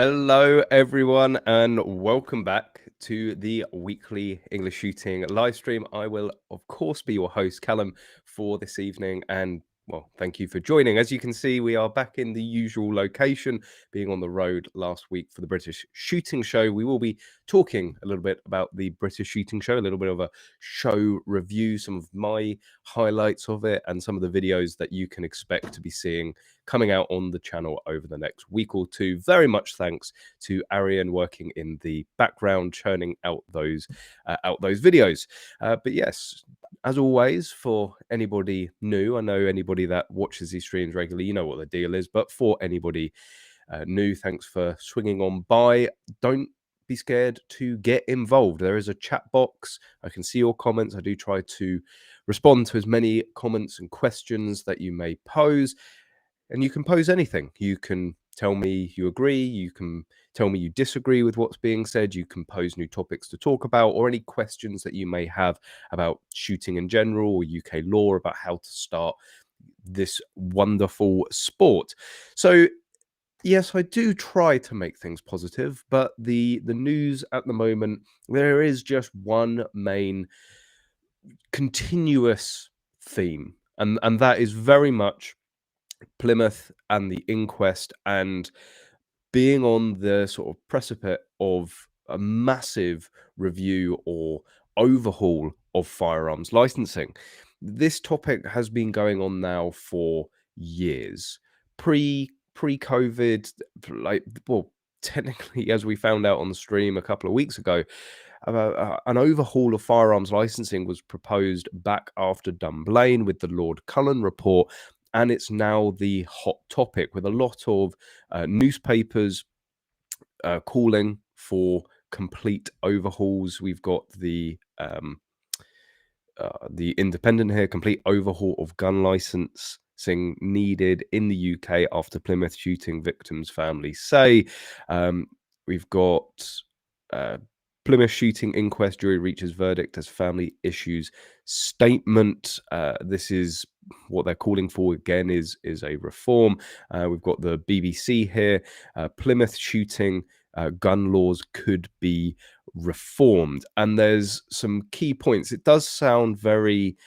Hello, everyone, and welcome back to the weekly English shooting live stream. I will, of course, be your host, Callum, for this evening. And well, thank you for joining. As you can see, we are back in the usual location, being on the road last week for the British Shooting Show. We will be talking a little bit about the British Shooting Show, a little bit of a show review, some of my highlights of it, and some of the videos that you can expect to be seeing coming out on the channel over the next week or two. Very much thanks to Arian working in the background, churning out those videos. But yes, as always, for anybody new, I know anybody that watches these streams regularly, you know what the deal is. But for anybody new, thanks for swinging on by. Don't be scared to get involved. There is a chat box. I can see your comments. I do try to respond to as many comments and questions that you may pose. And you can pose anything. You can tell me you agree. You can tell me you disagree with what's being said. You can pose new topics to talk about, or any questions that you may have about shooting in general or UK law, about how to start this wonderful sport. So yes, I do try to make things positive, but the news at the moment, there is just one main continuous theme, and that is very much Plymouth and the inquest, and being on the sort of precipice of a massive review or overhaul of firearms licensing. This topic has been going on now for years. Pre-COVID, like, well, technically, as we found out on the stream a couple of weeks ago, an overhaul of firearms licensing was proposed back after Dunblane with the Lord Cullen report, and it's now the hot topic, with a lot of newspapers calling for complete overhauls. We've got the Independent here: complete overhaul of gun licensing needed in the UK after Plymouth shooting victims' families say. We've got Plymouth Shooting Inquest jury reaches verdict as family issues statement. This is what they're calling for again, is a reform. We've got the BBC here. Plymouth shooting gun laws could be reformed, and there's some key points. It does sound very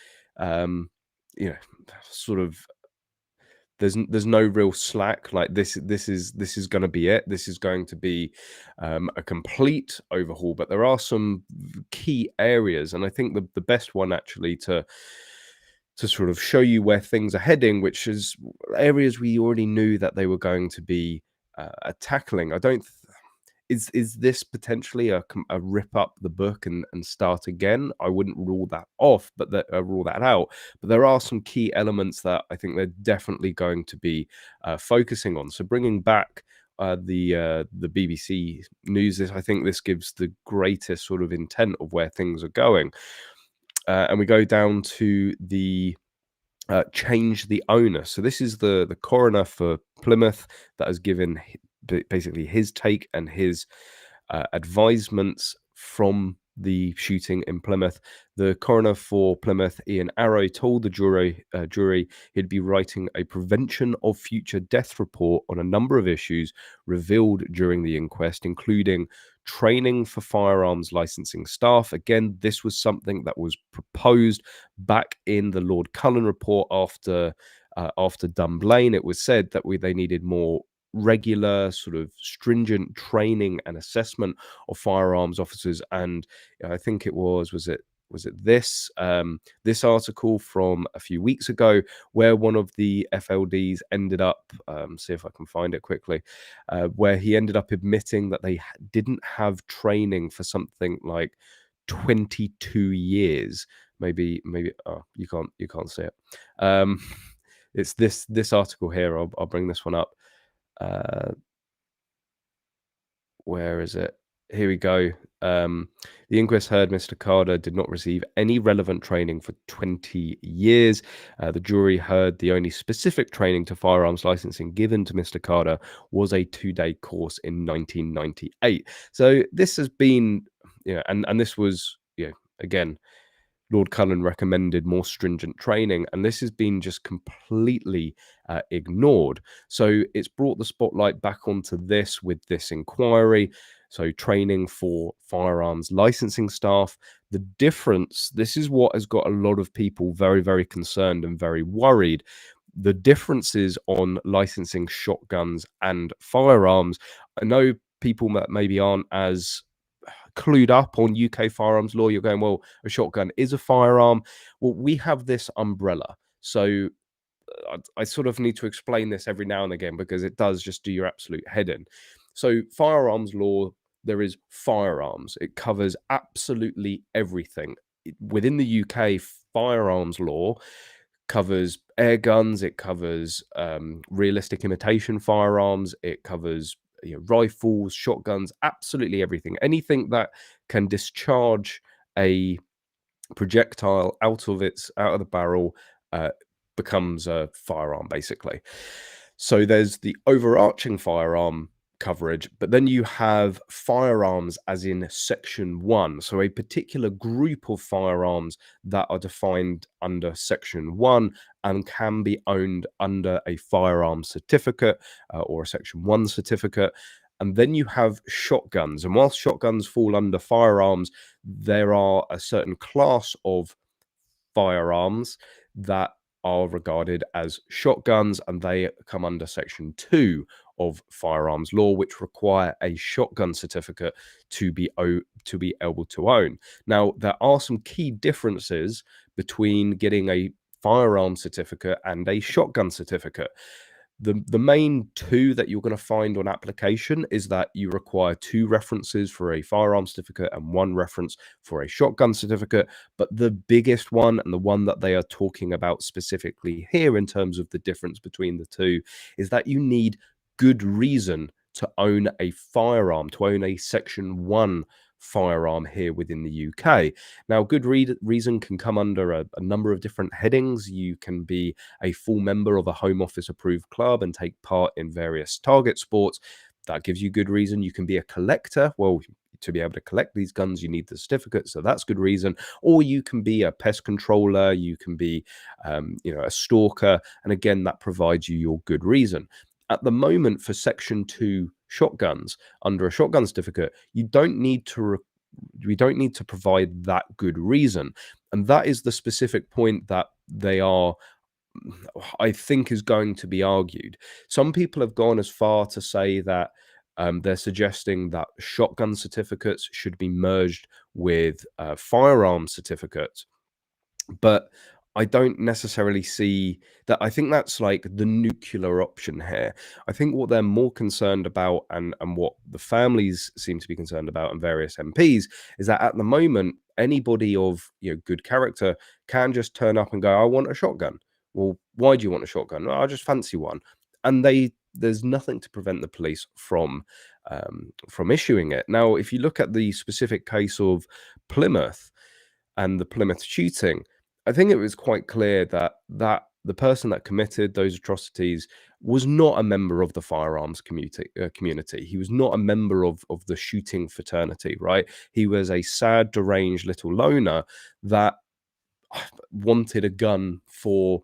sort of, there's no real slack. Like this is going to be it. This is going to be a complete overhaul, but there are some key areas, and I think the best one actually to sort of show you where things are heading, which is areas we already knew that they were going to be tackling. I don't is this potentially a rip up the book and start again? I wouldn't rule that off, but rule that out. But there are some key elements that I think they're definitely going to be focusing on. So bringing back the BBC News, I think this gives the greatest sort of intent of where things are going. And we go down to the change the owner. So this is the coroner for Plymouth that has given basically his take and his advisements from the shooting in Plymouth. The coroner for Plymouth, Ian Arrow, told the jury he'd be writing a prevention of future death report on a number of issues revealed during the inquest, including training for firearms licensing staff. Again, this was something that was proposed back in the Lord Cullen report after Dunblane. It was said that they needed more regular, sort of stringent training and assessment of firearms officers. And I think it was it this this article from a few weeks ago where one of the FLDs ended up, see if I can find it quickly, where he ended up admitting that they didn't have training for something like 22 years. Maybe oh, you can't see it. It's this article here. I'll bring this one up. Where is it? Here we go. The inquest heard Mr. Carter did not receive any relevant training for 20 years. The jury heard the only specific training to firearms licensing given to Mr. Carter was a 2-day course in 1998. So this has been, and this was, again, Lord Cullen recommended more stringent training, and this has been just completely ignored. So it's brought the spotlight back onto this with this inquiry. So training for firearms licensing staff. The difference, this is what has got a lot of people very, very concerned and very worried. The differences on licensing shotguns and firearms. I know people that maybe aren't as clued up on UK firearms law. You're going, well, a shotgun is a firearm. Well, we have this umbrella. So I sort of need to explain this every now and again because it does just do your absolute head in. So firearms law, there is firearms. It covers absolutely everything. Within the UK, firearms law covers air guns, it covers realistic imitation firearms, it covers rifles, shotguns, absolutely everything. Anything that can discharge a projectile out of the barrel becomes a firearm, basically. So there's the overarching firearm coverage, but then you have firearms as in section 1, so a particular group of firearms that are defined under section 1 and can be owned under a firearm certificate or a section 1 certificate. And then you have shotguns, and whilst shotguns fall under firearms, there are a certain class of firearms that are regarded as shotguns, and they come under section 2 of firearms law, which require a shotgun certificate to be able to own. Now, there are some key differences between getting a firearm certificate and a shotgun certificate. The main two that you're going to find on application is that you require 2 references for a firearm certificate and 1 reference for a shotgun certificate. But the biggest one, and the one that they are talking about specifically here in terms of the difference between the two, is that you need good reason to own a firearm, to own a section 1 firearm here within the UK. Now, good reason can come under a number of different headings. You can be a full member of a Home Office approved club and take part in various target sports. That gives you good reason. You can be a collector. Well, to be able to collect these guns, you need the certificate, so that's good reason. Or you can be a pest controller. You can be, a stalker, and again, that provides you your good reason. At the moment, for Section 2 shotguns, under a shotgun certificate, we don't need to provide that good reason. And that is the specific point that I think is going to be argued. Some people have gone as far to say that they're suggesting that shotgun certificates should be merged with firearm certificates. But I don't necessarily see that. I think that's like the nuclear option here. I think what they're more concerned about, and what the families seem to be concerned about, and various MPs, is that at the moment, anybody of good character can just turn up and go, I want a shotgun. Well, why do you want a shotgun? "Oh, I just fancy one. And there's nothing to prevent the police from issuing it. Now, if you look at the specific case of Plymouth and the Plymouth shooting, I think it was quite clear that the person that committed those atrocities was not a member of the firearms community. He was not a member of the shooting fraternity, right? He was a sad, deranged little loner that wanted a gun for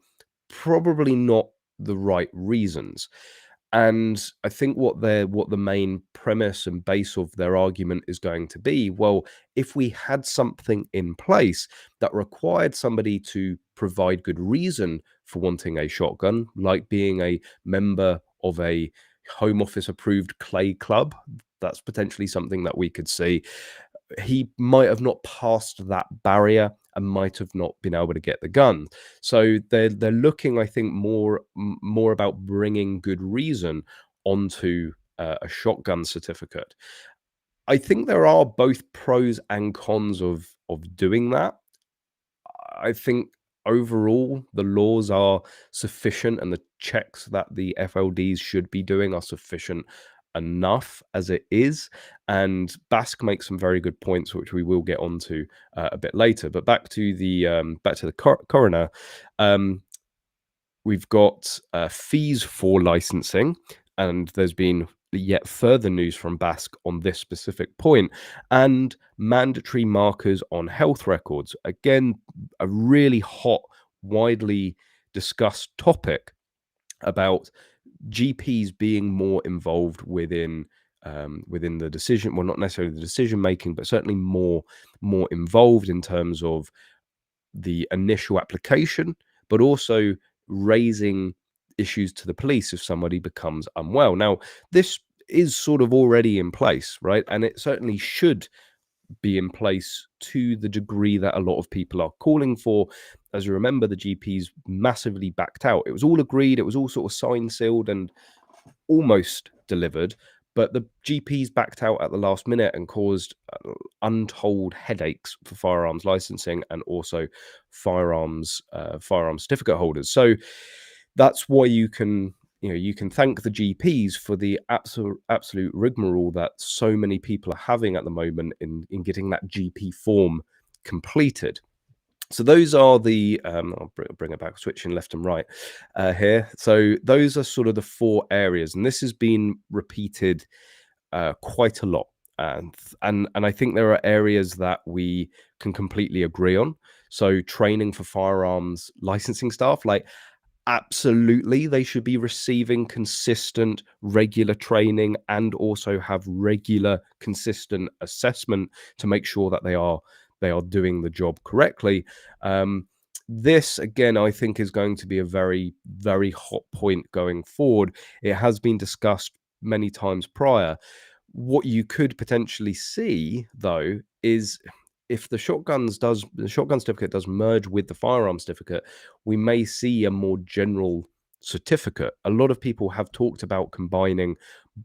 probably not the right reasons. And I think what the main premise and base of their argument is going to be, well, if we had something in place that required somebody to provide good reason for wanting a shotgun, like being a member of a Home Office approved clay club, that's potentially something that we could see. He might have not passed that barrier and might have not been able to get the gun. So they're looking, I think, more about bringing good reason onto a shotgun certificate. I think there are both pros and cons of doing that. I think overall the laws are sufficient, and the checks that the FLDs should be doing are sufficient enough as it is. And Bask makes some very good points, which we will get onto a bit later. But back to the coroner. We've got fees for licensing, and there's been yet further news from Basque on this specific point, and mandatory markers on health records. Again, a really hot, widely discussed topic about GPs being more involved within the decision, well, not necessarily the decision making, but certainly more involved in terms of the initial application, but also raising issues to the police if somebody becomes unwell. Now, this is sort of already in place, right? And it certainly should be in place to the degree that a lot of people are calling for. As you remember, the GPs massively backed out. It was all agreed, it was all sort of signed, sealed, and almost delivered, but the GPs backed out at the last minute and caused untold headaches for firearms licensing and also firearms certificate holders. So that's why you can thank the GPs for the absolute rigmarole that so many people are having at the moment in getting that GP form completed. So those are the I'll bring it back, switching left and right here. So those are sort of the 4 areas, and this has been repeated quite a lot. And I think there are areas that we can completely agree on. So training for firearms licensing staff, like, absolutely, they should be receiving consistent, regular training and also have regular, consistent assessment to make sure that they are doing the job correctly. This, again, I think is going to be a very, very hot point going forward. It has been discussed many times prior. What you could potentially see, though, is if the shotgun certificate does merge with the firearm certificate, we may see a more general certificate. A lot of people have talked about combining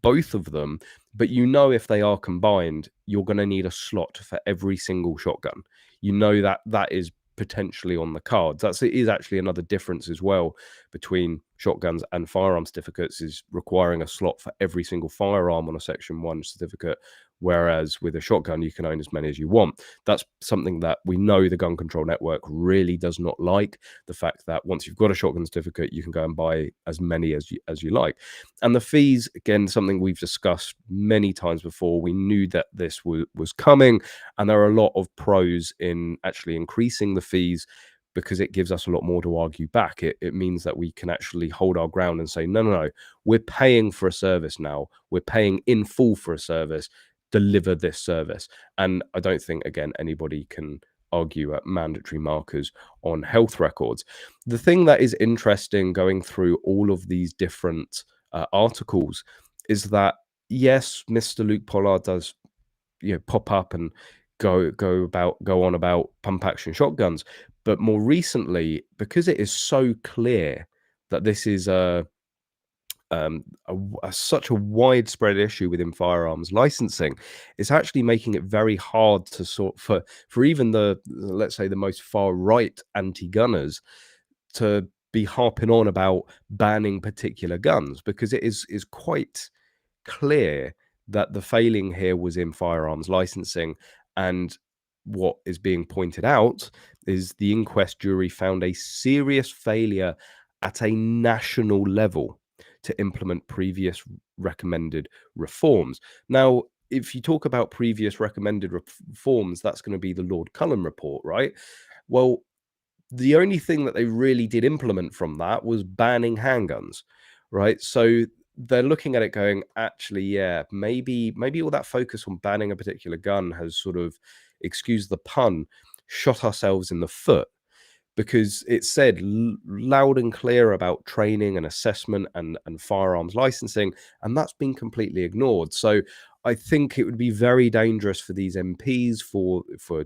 both of them, but if they are combined, you're going to need a slot for every single shotgun. That is potentially on the cards. It is actually another difference as well between shotguns and firearm certificates, is requiring a slot for every single firearm on a Section 1 certificate, whereas with a shotgun, you can own as many as you want. That's something that we know the Gun Control Network really does not like, the fact that once you've got a shotgun certificate, you can go and buy as many as you like. And the fees, again, something we've discussed many times before. We knew that this was coming, and there are a lot of pros in actually increasing the fees, because it gives us a lot more to argue back. It means that we can actually hold our ground and say, no, we're paying for a service now. We're paying in full for a service. Deliver this service. And I don't think, again, anybody can argue at mandatory markers on health records. The thing that is interesting going through all of these different articles is that, yes, Mr. Luke Pollard does pop up and go on about pump action shotguns, but more recently, because it is so clear that this is such a widespread issue within firearms licensing, it's actually making it very hard to for even let's say the most far right anti-gunners to be harping on about banning particular guns, because it is quite clear that the failing here was in firearms licensing. And what is being pointed out is the inquest jury found a serious failure at a national level to implement previous recommended reforms. Now, if you talk about previous recommended reforms, that's going to be the Lord Cullen report, right? Well, the only thing that they really did implement from that was banning handguns, right? So they're looking at it going, actually, yeah, maybe all that focus on banning a particular gun has sort of, excuse the pun, shot ourselves in the foot, because it said loud and clear about training and assessment and firearms licensing, and that's been completely ignored. So I think it would be very dangerous for these MPs, for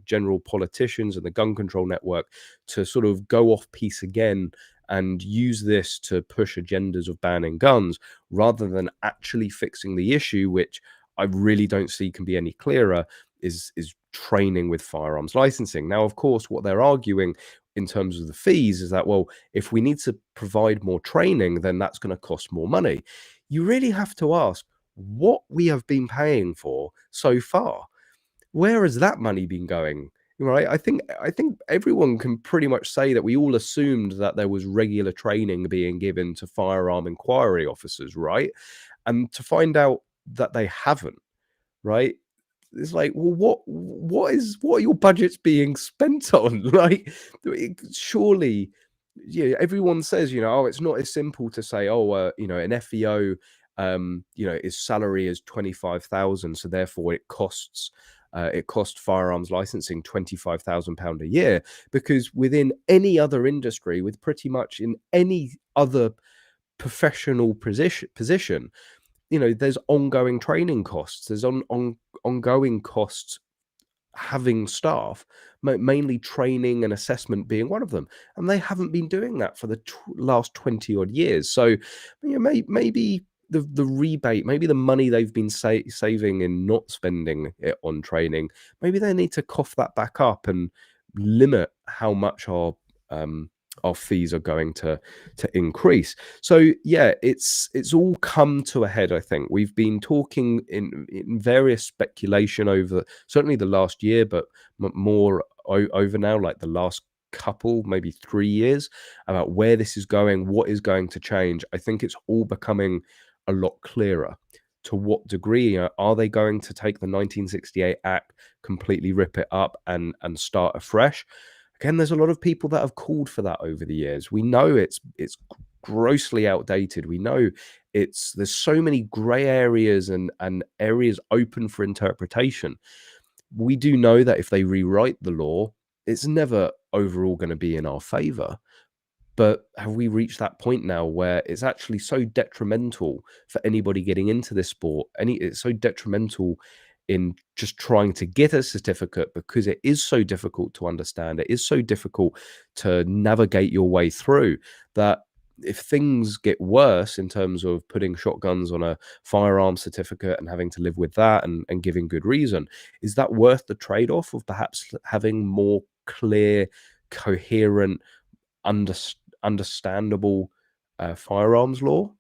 general politicians and the Gun Control Network to sort of go off piece again and use this to push agendas of banning guns rather than actually fixing the issue, which I really don't see can be any clearer, is training with firearms licensing. Now, of course, what they're arguing in terms of the fees is that, well, if we need to provide more training, then that's going to cost more money. You really have to ask what we have been paying for so far. Where has that money been going? Right? I think everyone can pretty much say that we all assumed that there was regular training being given to firearm inquiry officers, right? And to find out that they haven't, right? It's like, well, what are your budgets being spent on? Like, surely, yeah, everyone says, oh, it's not as simple to say, oh, an FEO, his salary is 25,000, so therefore it cost firearms licensing £25,000 a year, because within any other industry, with pretty much in any other professional position, there's ongoing training costs. There's ongoing costs having staff, mainly training and assessment being one of them. And they haven't been doing that for the last 20 odd years. So maybe the rebate, maybe the money they've been saving in not spending it on training, maybe they need to cough that back up and limit how much our fees are going to increase. So yeah, it's all come to a head. I think we've been talking in various speculation over certainly the last year, but more over now, like the last couple, maybe 3 years, about where this is going, what is going to change. I think it's all becoming a lot clearer. To what degree are they going to take the 1968 Act, completely rip it up, and start afresh? Again, there's a lot of people that have called for that over the years. We know it's grossly outdated. We know there's so many gray areas and areas open for interpretation. We do know that if they rewrite the law, it's never overall going to be in our favor. But have we reached that point now where it's actually so detrimental for anybody getting into this sport? It's so detrimental in just trying to get a certificate, because it is so difficult to understand. It is so difficult to navigate your way through, that if things get worse in terms of putting shotguns on a firearm certificate and having to live with that, and giving good reason, is that worth the trade-off of perhaps having more clear, coherent, understandable firearms law?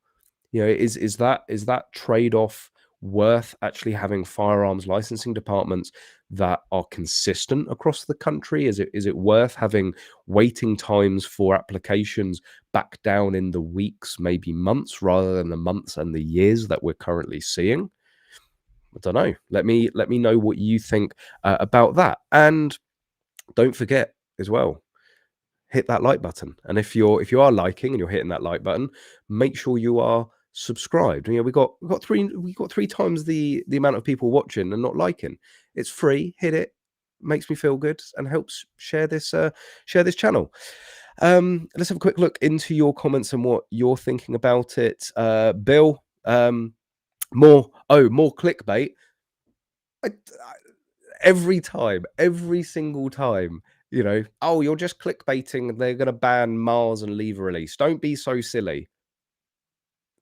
Is that trade-off worth actually having firearms licensing departments that are consistent across the country? Is it worth having waiting times for applications back down in the weeks, maybe months, rather than the months and the years that we're currently seeing? I don't know. Let me know what you think about that. And don't forget as well, hit that like button. And if you are liking and you're hitting that like button, make sure you are subscribed. We got three times the amount of people watching and not liking. It's free. Hit it. Makes me feel good and helps share this channel. Let's have a quick look into your comments and what you're thinking about it. Bill, more clickbait. I, every time, every single time, oh, you're just clickbaiting, they're going to ban Mars and leave release. Don't be so silly.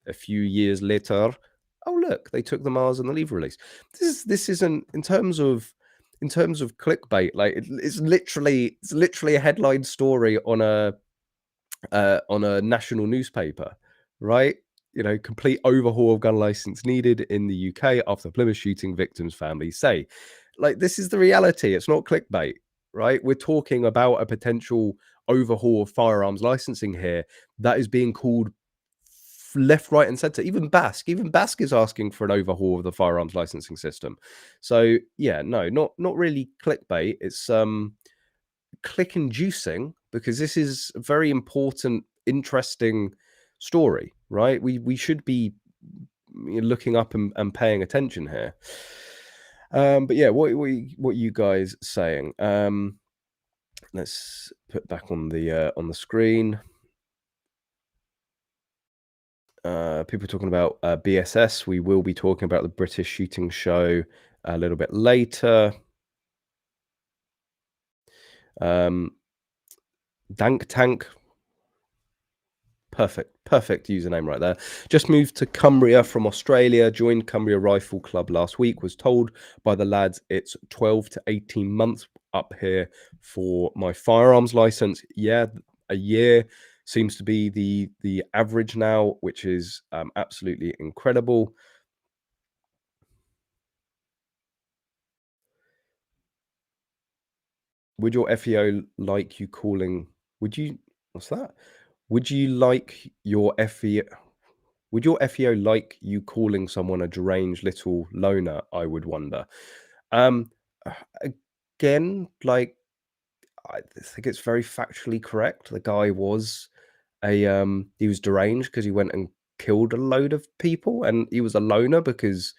A few years later, oh, look, they took the Mars and the leave release. This isn't in terms of clickbait. Like it's literally a headline story on a national newspaper, right? Complete overhaul of gun license needed in the UK after Plymouth shooting victims' families say. Like, this is the reality. It's not clickbait, right? We're talking about a potential overhaul of firearms licensing here that is being called left, right, and center. Even Basque is asking for an overhaul of the firearms licensing system. So yeah, no, not really clickbait. It's click inducing, because this is a very important, interesting story, right? We should be looking up and paying attention here. But yeah, what you guys saying? Let's put back on the screen. People talking about BSS. We will be talking about the British Shooting Show a little bit later. Dank Tank. Perfect username right there. Just moved to Cumbria from Australia, joined Cumbria Rifle Club last week, was told by the lads it's 12 to 18 months up here for my firearms license. Yeah, a year seems to be the average now, which is absolutely incredible. Would your FEO like you calling? Would you? What's that? Would you like your FEO? Would your FEO like you calling someone a deranged little loner, I would wonder? Um, again, like, I think it's very factually correct. The guy was he was deranged because he went and killed a load of people, and he was a loner because,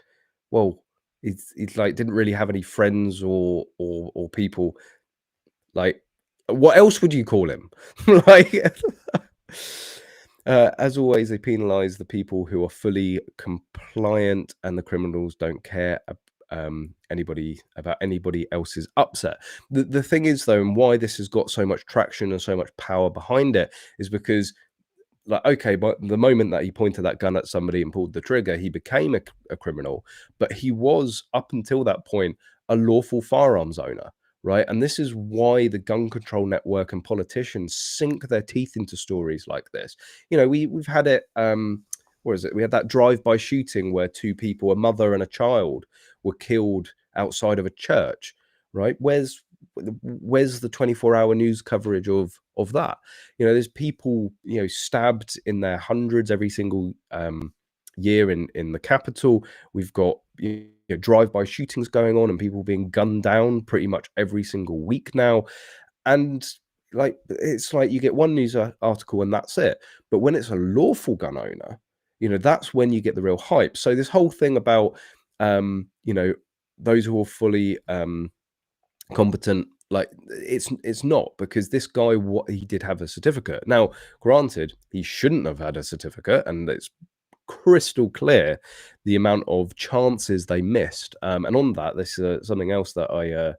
well, he's like, didn't really have any friends or people. Like, what else would you call him? Like, as always, they penalise the people who are fully compliant, and the criminals don't care anybody about anybody else's upset. The thing is, though, and why this has got so much traction and so much power behind it, is because, like, okay, but the moment that he pointed that gun at somebody and pulled the trigger, he became a criminal. But he was, up until that point, a lawful firearms owner, right? And this is why the gun control network and politicians sink their teeth into stories like this. You know, we've had it. What is it? We had that drive-by shooting where two people, a mother and a child, were killed outside of a church, right? Where's the 24-hour news coverage of that? You know, there's people, you know, stabbed in their hundreds every single year in the capital. We've got, you know, drive-by shootings going on and people being gunned down pretty much every single week now. And, like, it's like you get one news article and that's it. But when it's a lawful gun owner, you know, that's when you get the real hype. So this whole thing about you know, those who are fully competent, like, it's not, because this guy, what he did have a certificate. Now, granted, he shouldn't have had a certificate, and it's crystal clear the amount of chances they missed. And on that, this is something else that I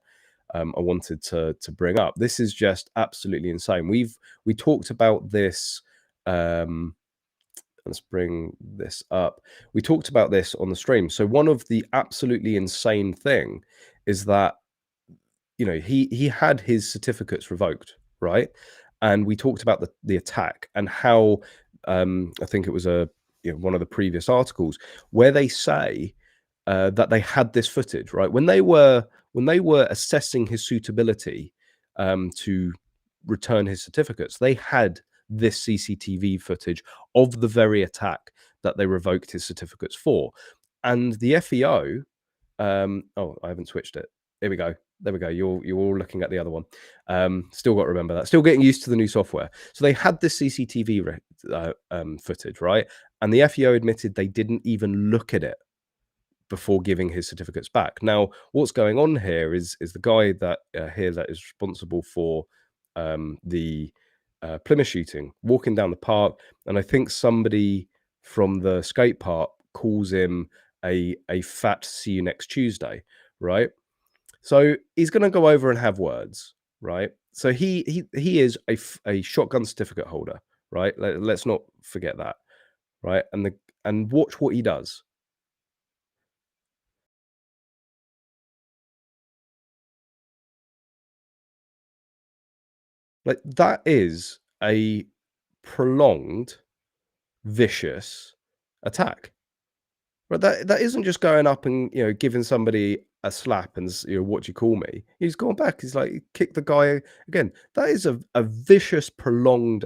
wanted to bring up. This is just absolutely insane. We talked about this. Let's bring this up. We talked about this on the stream. So one of the absolutely insane thing is that, you know, he had his certificates revoked, right? And we talked about the attack and how I think it was one of the previous articles where they say that they had this footage, right? When they were assessing his suitability to return his certificates, they had this CCTV footage of the very attack that they revoked his certificates for. And the FEO, oh, I haven't switched it. Here we go. There we go. You're all looking at the other one. Still got to remember that. Still getting used to the new software. So they had this CCTV footage, right? And the FEO admitted they didn't even look at it before giving his certificates back. Now, what's going on here is the guy that here that is responsible for the Plymouth shooting, walking down the park, and I think somebody from the skate park calls him a fat "see you next Tuesday," right? So he's going to go over and have words, right? So he is a shotgun certificate holder, right? Let's not forget that, right? And watch what he does. Like, that is a prolonged, vicious attack. But that isn't just going up and, you know, giving somebody a slap and, you know, "What do you call me?" He's gone back. He's like, kick the guy again. That is a vicious, prolonged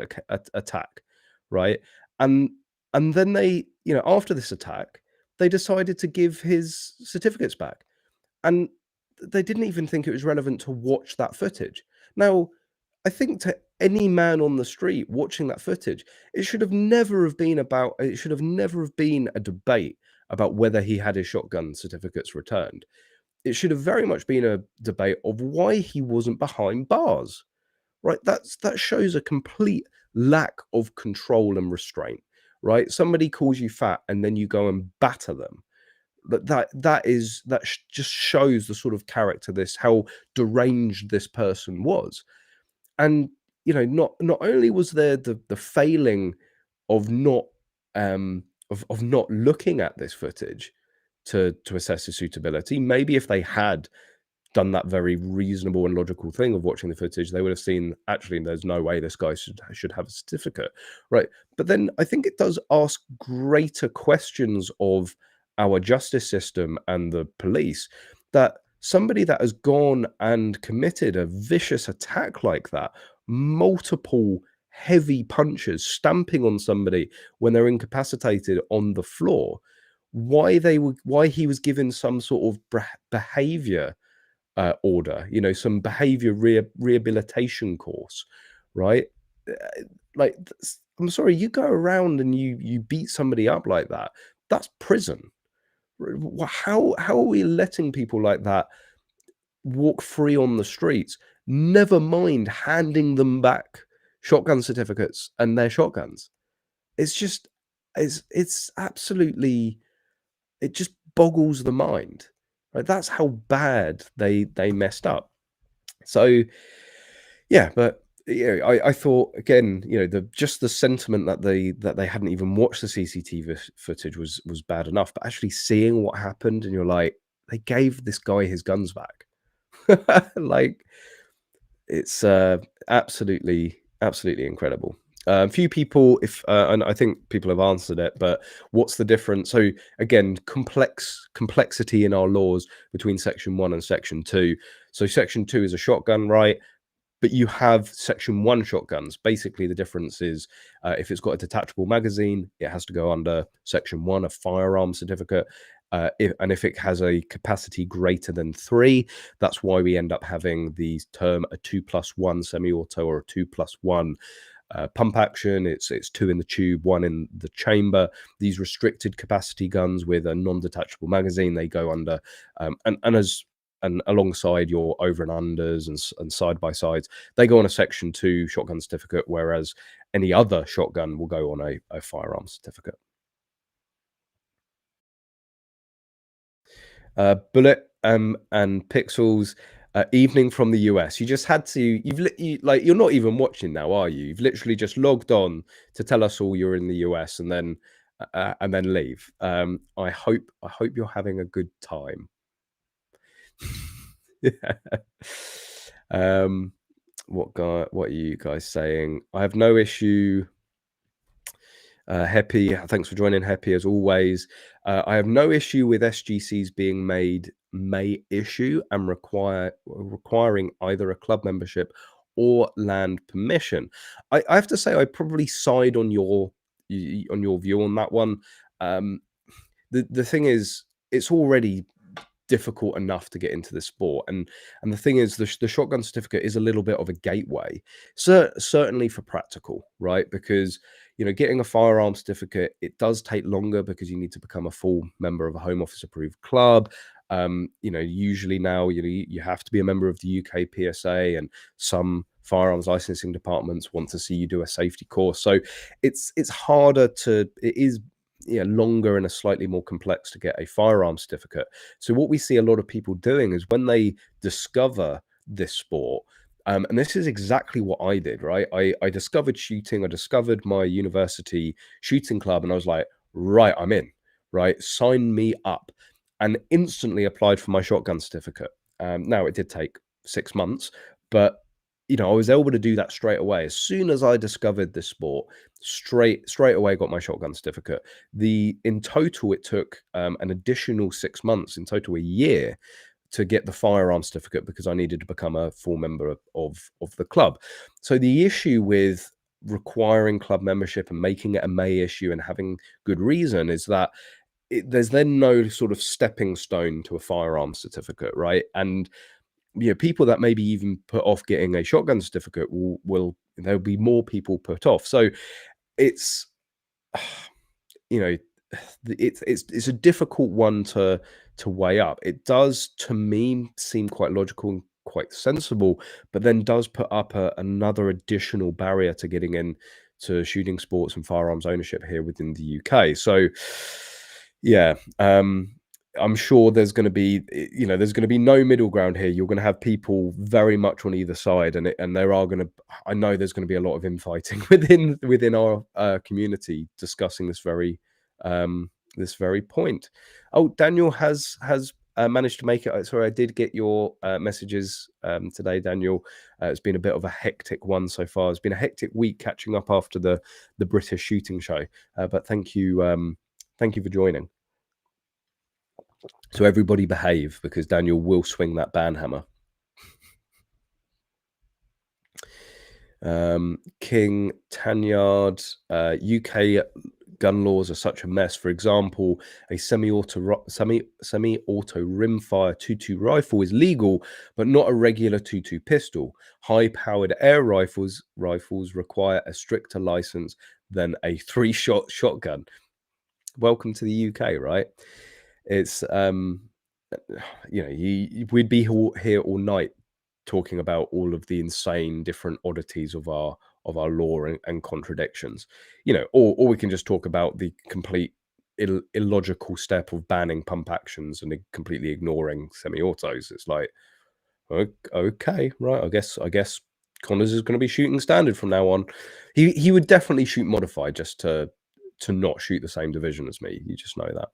attack, right? And then they, you know, after this attack, they decided to give his certificates back, and they didn't even think it was relevant to watch that footage. Now, I think to any man on the street watching that footage, it should have never have been about. It should have never have been a debate about whether he had his shotgun certificates returned. It should have very much been a debate of why he wasn't behind bars, right? That shows a complete lack of control and restraint, right? Somebody calls you fat and then you go and batter them. But just shows the sort of character, this how deranged this person was. And, you know, not only was there the failing of not of not looking at this footage to assess his suitability. Maybe if they had done that very reasonable and logical thing of watching the footage, they would have seen, actually, there's no way this guy should have a certificate, right? But then I think it does ask greater questions of our justice system and the police, that somebody that has gone and committed a vicious attack like that, multiple heavy punches, stamping on somebody when they're incapacitated on the floor. Why he was given some sort of behavior order, you know, some behavior rehabilitation course, right? Like, I'm sorry, you go around and you beat somebody up like that. That's prison. How are we letting people like that walk free on the streets? Never mind handing them back shotgun certificates and their shotguns. It's just, it's absolutely, it just boggles the mind. Right? That's how bad they messed up. So yeah, but yeah, I thought again, you know, just the sentiment that they hadn't even watched the CCTV footage was bad enough, but actually seeing what happened, and you're like, they gave this guy his guns back. Like, it's absolutely incredible. Few people, if and I think people have answered it, but what's the difference? So again, complexity in our laws between Section 1 and Section 2. So Section 2 is a shotgun, right? But you have Section 1 shotguns. Basically, the difference is if it's got a detachable magazine, it has to go under Section 1, a firearm certificate. If it has a capacity greater than 3, that's why we end up having the term a 2+1 semi-auto or a 2+1 pump action. It's 2 in the tube, 1 in the chamber. These restricted capacity guns with a non-detachable magazine, they go under, and alongside your over and unders and side by sides, they go on a Section 2 shotgun certificate, whereas any other shotgun will go on a firearm certificate. Bullet and Pixels, evening from the US. You just had to. Like, you're not even watching now, are you? You've literally just logged on to tell us all you're in the US, and then leave. I hope you're having a good time. Yeah. Um, what are you guys saying? I have no issue. Happy, thanks for joining, Happy, as always. I have no issue with SGCs being made may issue and requiring either a club membership or land permission. I have to say, I probably side on your view on that one. Um, the thing is, it's already difficult enough to get into the sport, and the thing is, the shotgun certificate is a little bit of a gateway, certainly for practical, right? Because, you know, getting a firearm certificate, it does take longer because you need to become a full member of a Home Office approved club. You know, usually now, you know, you have to be a member of the UK PSA, and some firearms licensing departments want to see you do a safety course. So it's harder to, it is, yeah, longer and a slightly more complex to get a firearm certificate. So what we see a lot of people doing is when they discover this sport, and this is exactly what I did, right? I discovered shooting, I discovered my university shooting club, and I was like, right, I'm in, right? Sign me up, and instantly applied for my shotgun certificate. Now, it did take 6 months, but you know, I was able to do that straight away. As soon as I discovered this sport, straight away got my shotgun certificate. In total, it took an additional 6 months, in total a year, to get the firearm certificate because I needed to become a full member of the club. So the issue with requiring club membership and making it a May issue and having good reason is that there's then no sort of stepping stone to a firearm certificate, right? And you know, people that maybe even put off getting a shotgun certificate will there'll be more people put off. So it's, you know, it's a difficult one to weigh up. It does, to me, seem quite logical and quite sensible, but then does put up another additional barrier to getting in to shooting sports and firearms ownership here within the UK. So yeah, I'm sure there's going to be, you know, there's going to be no middle ground here. You're going to have people very much on either side, and there are going to, I know there's going to be a lot of infighting within our community discussing this very point. Oh, Daniel has managed to make it. Sorry, I did get your messages today, Daniel. It's been a bit of a hectic one so far. It's been a hectic week catching up after the British shooting show. But thank you. Thank you for joining. So everybody behave, because Daniel will swing that ban hammer. King Tanyard, UK gun laws are such a mess. For example, a semi-auto rimfire 22 rifle is legal, but not a regular 22 pistol. High-powered air rifles require a stricter license than a three-shot shotgun. Welcome to the UK, right? It's we'd be here all night talking about all of the insane different oddities of our law and contradictions, or we can just talk about the complete illogical step of banning pump actions and completely ignoring semi-autos. It's like, okay, right, I guess Connors is going to be shooting standard from now on. He would definitely shoot modified just to not shoot the same division as me. You just know that.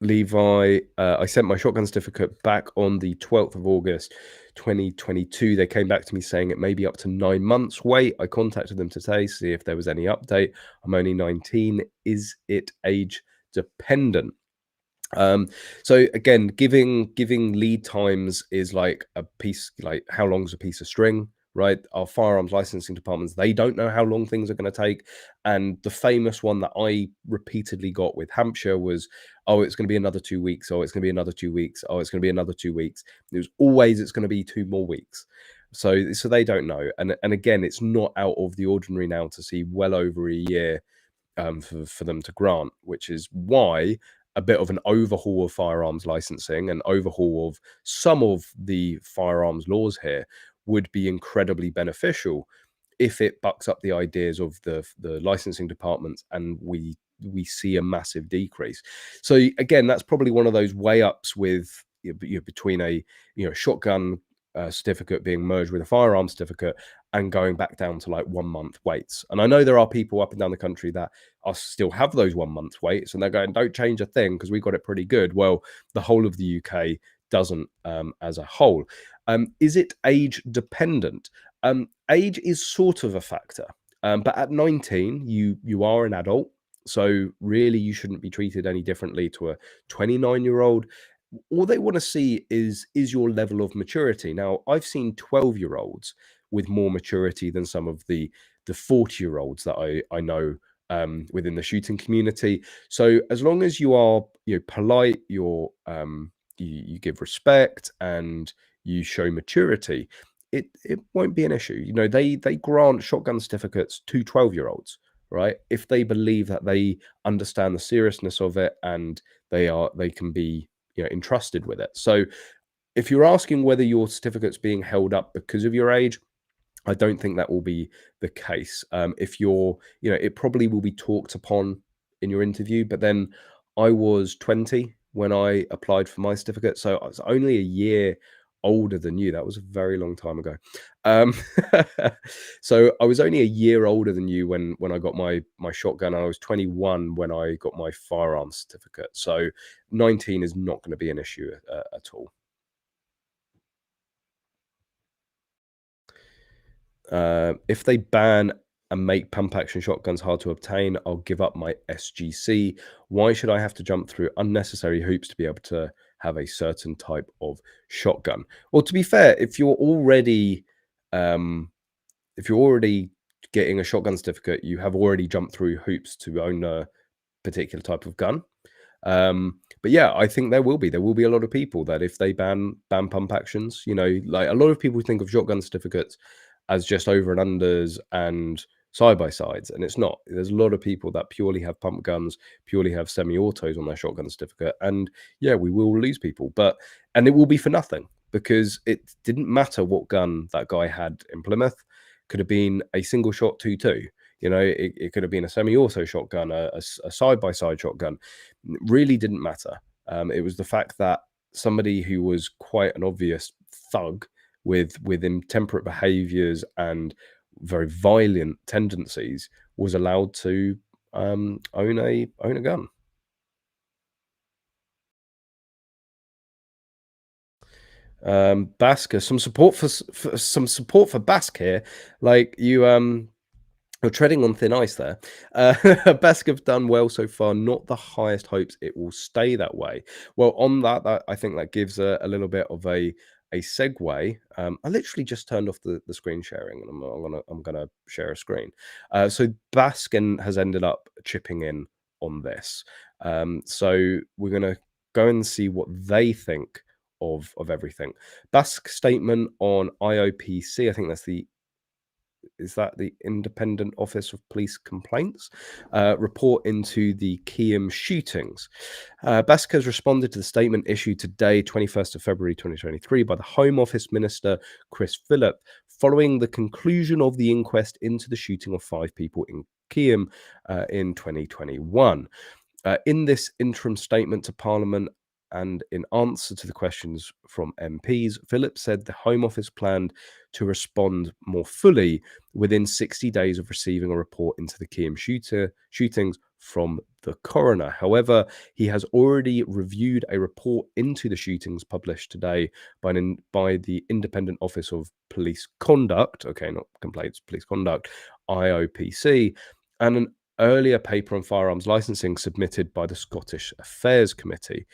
Levi, I sent my shotgun certificate back on the 12th of August, 2022. They came back to me saying it may be up to 9 months wait. I contacted them today to see if there was any update. I'm only 19. Is it age dependent? So again, giving lead times is like a piece, like how long's a piece of string, right? Our firearms licensing departments, they don't know how long things are going to take. And the famous one that I repeatedly got with Hampshire was, oh, it's going to be another 2 weeks. Oh, it's going to be another 2 weeks. Oh, it's going to be another 2 weeks. It was always, it's going to be 2 more weeks. So they don't know. And again, it's not out of the ordinary now to see well over a year for them to grant, which is why a bit of an overhaul of firearms licensing and overhaul of some of the firearms laws here would be incredibly beneficial if it bucks up the ideas of the licensing departments and we see a massive decrease. So again, that's probably one of those way ups with between a shotgun certificate being merged with a firearm certificate and going back down to like 1 month waits. And I know there are people up and down the country that are still have those 1 month waits and they're going, don't change a thing because we got it pretty good. Well, the whole of the UK doesn't as a whole. Is it age dependent? Age is sort of a factor, but at 19, you are an adult. So really, you shouldn't be treated any differently to a 29-year-old. All they want to see is your level of maturity. Now, I've seen 12-year-olds with more maturity than some of the 40-year-olds that I know within the shooting community. So as long as you are polite, you give respect and you show maturity, it won't be an issue. They grant shotgun certificates to 12-year-olds, right? If they believe that they understand the seriousness of it and they can be entrusted with it. So if you're asking whether your certificate's being held up because of your age, I don't think that will be the case. If you're, it probably will be talked upon in your interview, but then I was 20 when I applied for my certificate. So I was only a year older than you. That was a very long time ago. So I was only a year older than you when I got my shotgun. I was 21 when I got my firearms certificate. So 19 is not going to be an issue at all. If they ban and make pump action shotguns hard to obtain, I'll give up my SGC. Why should I have to jump through unnecessary hoops to be able to have a certain type of shotgun? Well, to be fair, if you're already getting a shotgun certificate, you have already jumped through hoops to own a particular type of gun. But yeah, I think there will be a lot of people that if they ban pump actions, like a lot of people think of shotgun certificates as just over and unders and side by sides, and it's not. There's a lot of people that purely have pump guns, purely have semi-autos on their shotgun certificate, and yeah, we will lose people, and it will be for nothing because it didn't matter what gun that guy had in Plymouth. Could have been a single shot 2.2. It could have been a semi-auto shotgun, a side-by-side shotgun. It really didn't matter. It was the fact that somebody who was quite an obvious thug with intemperate behaviors and very violent tendencies was allowed to own a gun. Basker, some support for Bask here. Like you're treading on thin ice there. Bask have done well so far. Not the highest hopes it will stay that way. Well, on that I think that gives a little bit of a a segue. I literally just turned off the screen sharing, and I'm gonna share a screen. So Baskin has ended up chipping in on this. So we're gonna go and see what they think of everything. Bask statement on IOPC. I think that's the Independent Office of Police Complaints report into the Keyham shootings. Bask has responded to the statement issued today, 21st of February 2023, by the Home Office Minister Chris Philip, following the conclusion of the inquest into the shooting of 5 people in Keyham in 2021. In this interim statement to Parliament, and in answer to the questions from MPs, Philip said the Home Office planned to respond more fully within 60 days of receiving a report into the Keyham shootings from the coroner. However, he has already reviewed a report into the shootings published today by the Independent Office of Police Conduct, okay, not complaints, police conduct, IOPC, and an earlier paper on firearms licensing submitted by the Scottish Affairs Committee.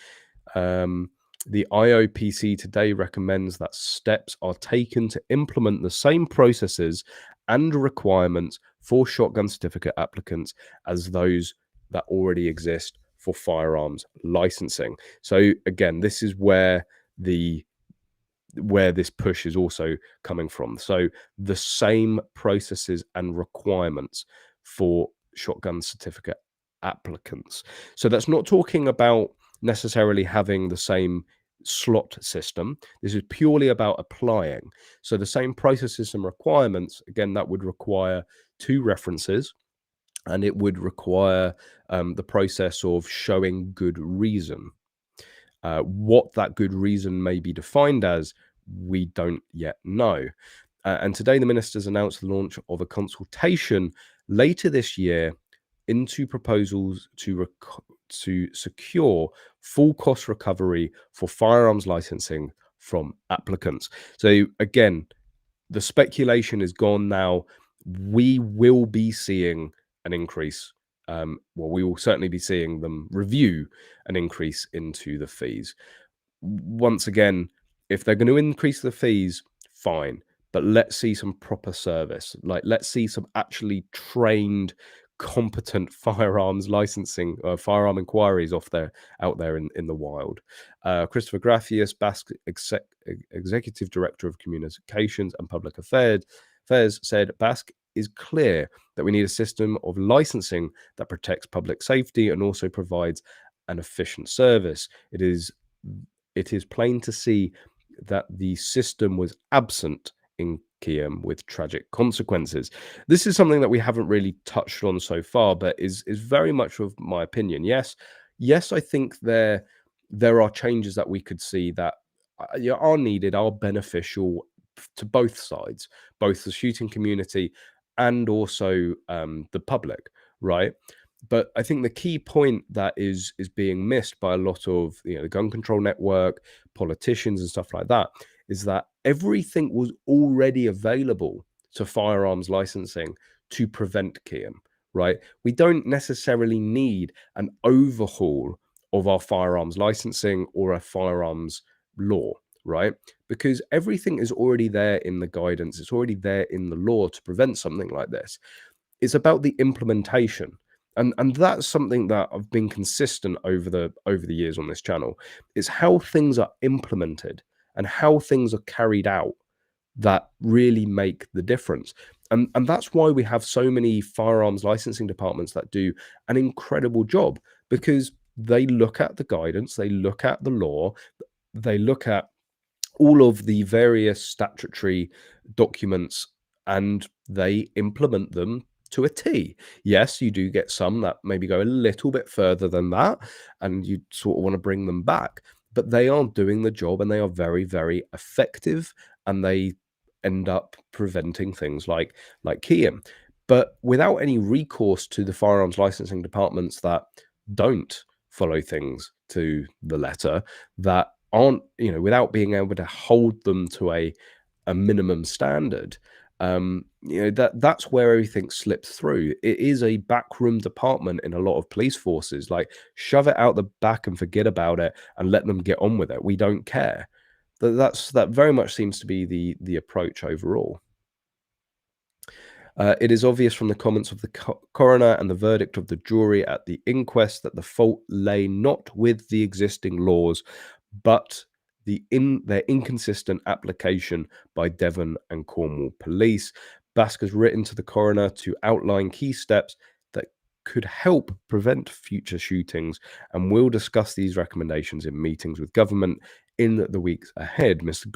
The IOPC today recommends that steps are taken to implement the same processes and requirements for shotgun certificate applicants as those that already exist for firearms licensing. So again, this is where this push is also coming from. So the same processes and requirements for shotgun certificate applicants. So that's not talking about necessarily having the same slot system. This is purely about applying. So the same processes and requirements, again, that would require 2 references, and it would require the process of showing good reason. What that good reason may be defined as, we don't yet know. And today, the ministers announced the launch of a consultation later this year into proposals to secure full cost recovery for firearms licensing from applicants. So again, the speculation is gone now. We will be seeing an increase. Well, we will certainly be seeing them review an increase into the fees. Once again, if they're going to increase the fees, fine, but let's see some proper service. Like, let's see some actually trained, competent firearms licensing, firearm inquiries out there in the wild. Christopher Graffius, Basque Executive Director of Communications and Public Affairs, said Basque is clear that we need a system of licensing that protects public safety and also provides an efficient service. It is plain to see that the system was absent in Keyham with tragic consequences. This is something that we haven't really touched on so far, but is very much of my opinion. Yes, I think there are changes that we could see that are needed, are beneficial to both sides, both the shooting community and also the public, right? But I think the key point that is being missed by a lot of the gun control network, politicians and stuff like that, is that everything was already available to firearms licensing to prevent Keyham, right? We don't necessarily need an overhaul of our firearms licensing or a firearms law, right? Because everything is already there in the guidance, it's already there in the law to prevent something like this. It's about the implementation. And that's something that I've been consistent over the years on this channel. It's how things are implemented and how things are carried out that really make the difference. And that's why we have so many firearms licensing departments that do an incredible job, because they look at the guidance, they look at the law, they look at all of the various statutory documents, and they implement them to a T. Yes, you do get some that maybe go a little bit further than that, and you sort of want to bring them back, but they are doing the job and they are very, very effective, and they end up preventing things like Keyham. But without any recourse to the firearms licensing departments that don't follow things to the letter, that aren't, without being able to hold them to a minimum standard, that's where everything slips through. It is a backroom department in a lot of police forces. Like, shove it out the back and forget about it and let them get on with it. We don't care. that very much seems to be the approach overall. It is obvious from the comments of the coroner and the verdict of the jury at the inquest that the fault lay not with the existing laws, but their inconsistent application by Devon and Cornwall police. Bask has written to the coroner to outline key steps that could help prevent future shootings, and will discuss these recommendations in meetings with government in the weeks ahead. Mr.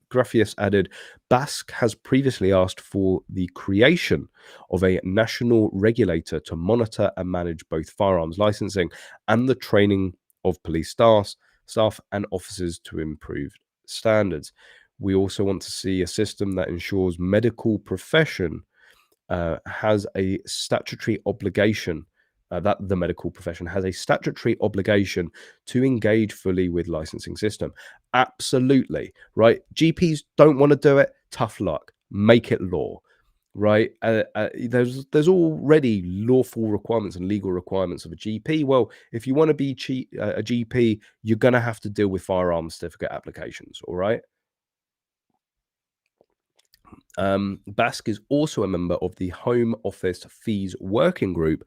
Graffius added, Bask has previously asked for the creation of a national regulator to monitor and manage both firearms licensing and the training of police staff and officers to improve standards. We also want to see a system that ensures medical profession has a statutory obligation, that the medical profession has a statutory obligation to engage fully with licensing system. Absolutely, right? GPs don't want to do it. Tough luck. Make it law, right? There's already lawful requirements and legal requirements of a GP. Well, if you want to be a GP, you're going to have to deal with firearms certificate applications, all right? Bask is also a member of the Home Office Fees Working Group,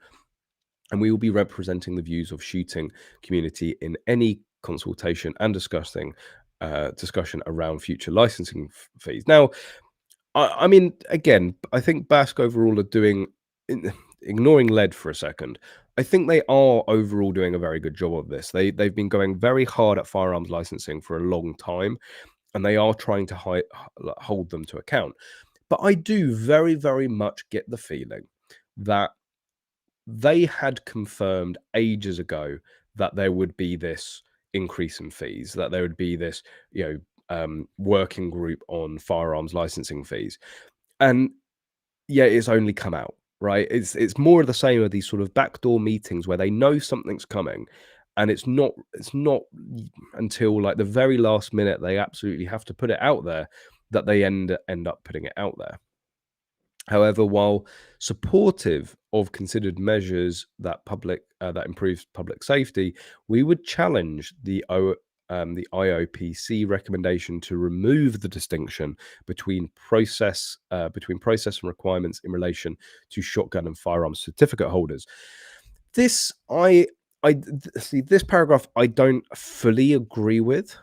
and we will be representing the views of shooting community in any consultation and discussion around future licensing fees. Now, I mean, again, I think Bask overall are doing, ignoring lead for a second, I think they are overall doing a very good job of this. They've been going very hard at firearms licensing for a long time, and they are trying to hold them to account. But I do very, very much get the feeling that they had confirmed ages ago that there would be this increase in fees, that there would be this, working group on firearms licensing fees. And yeah, it's only come out, right? It's more of the same of these sort of backdoor meetings where they know something's coming, and it's not until like the very last minute they absolutely have to put it out there that they end up putting it out there. However, while supportive of considered measures that improves public safety, we would challenge the IOPC recommendation to remove the distinction between process and requirements in relation to shotgun and firearms certificate holders. This see this paragraph I don't fully agree with.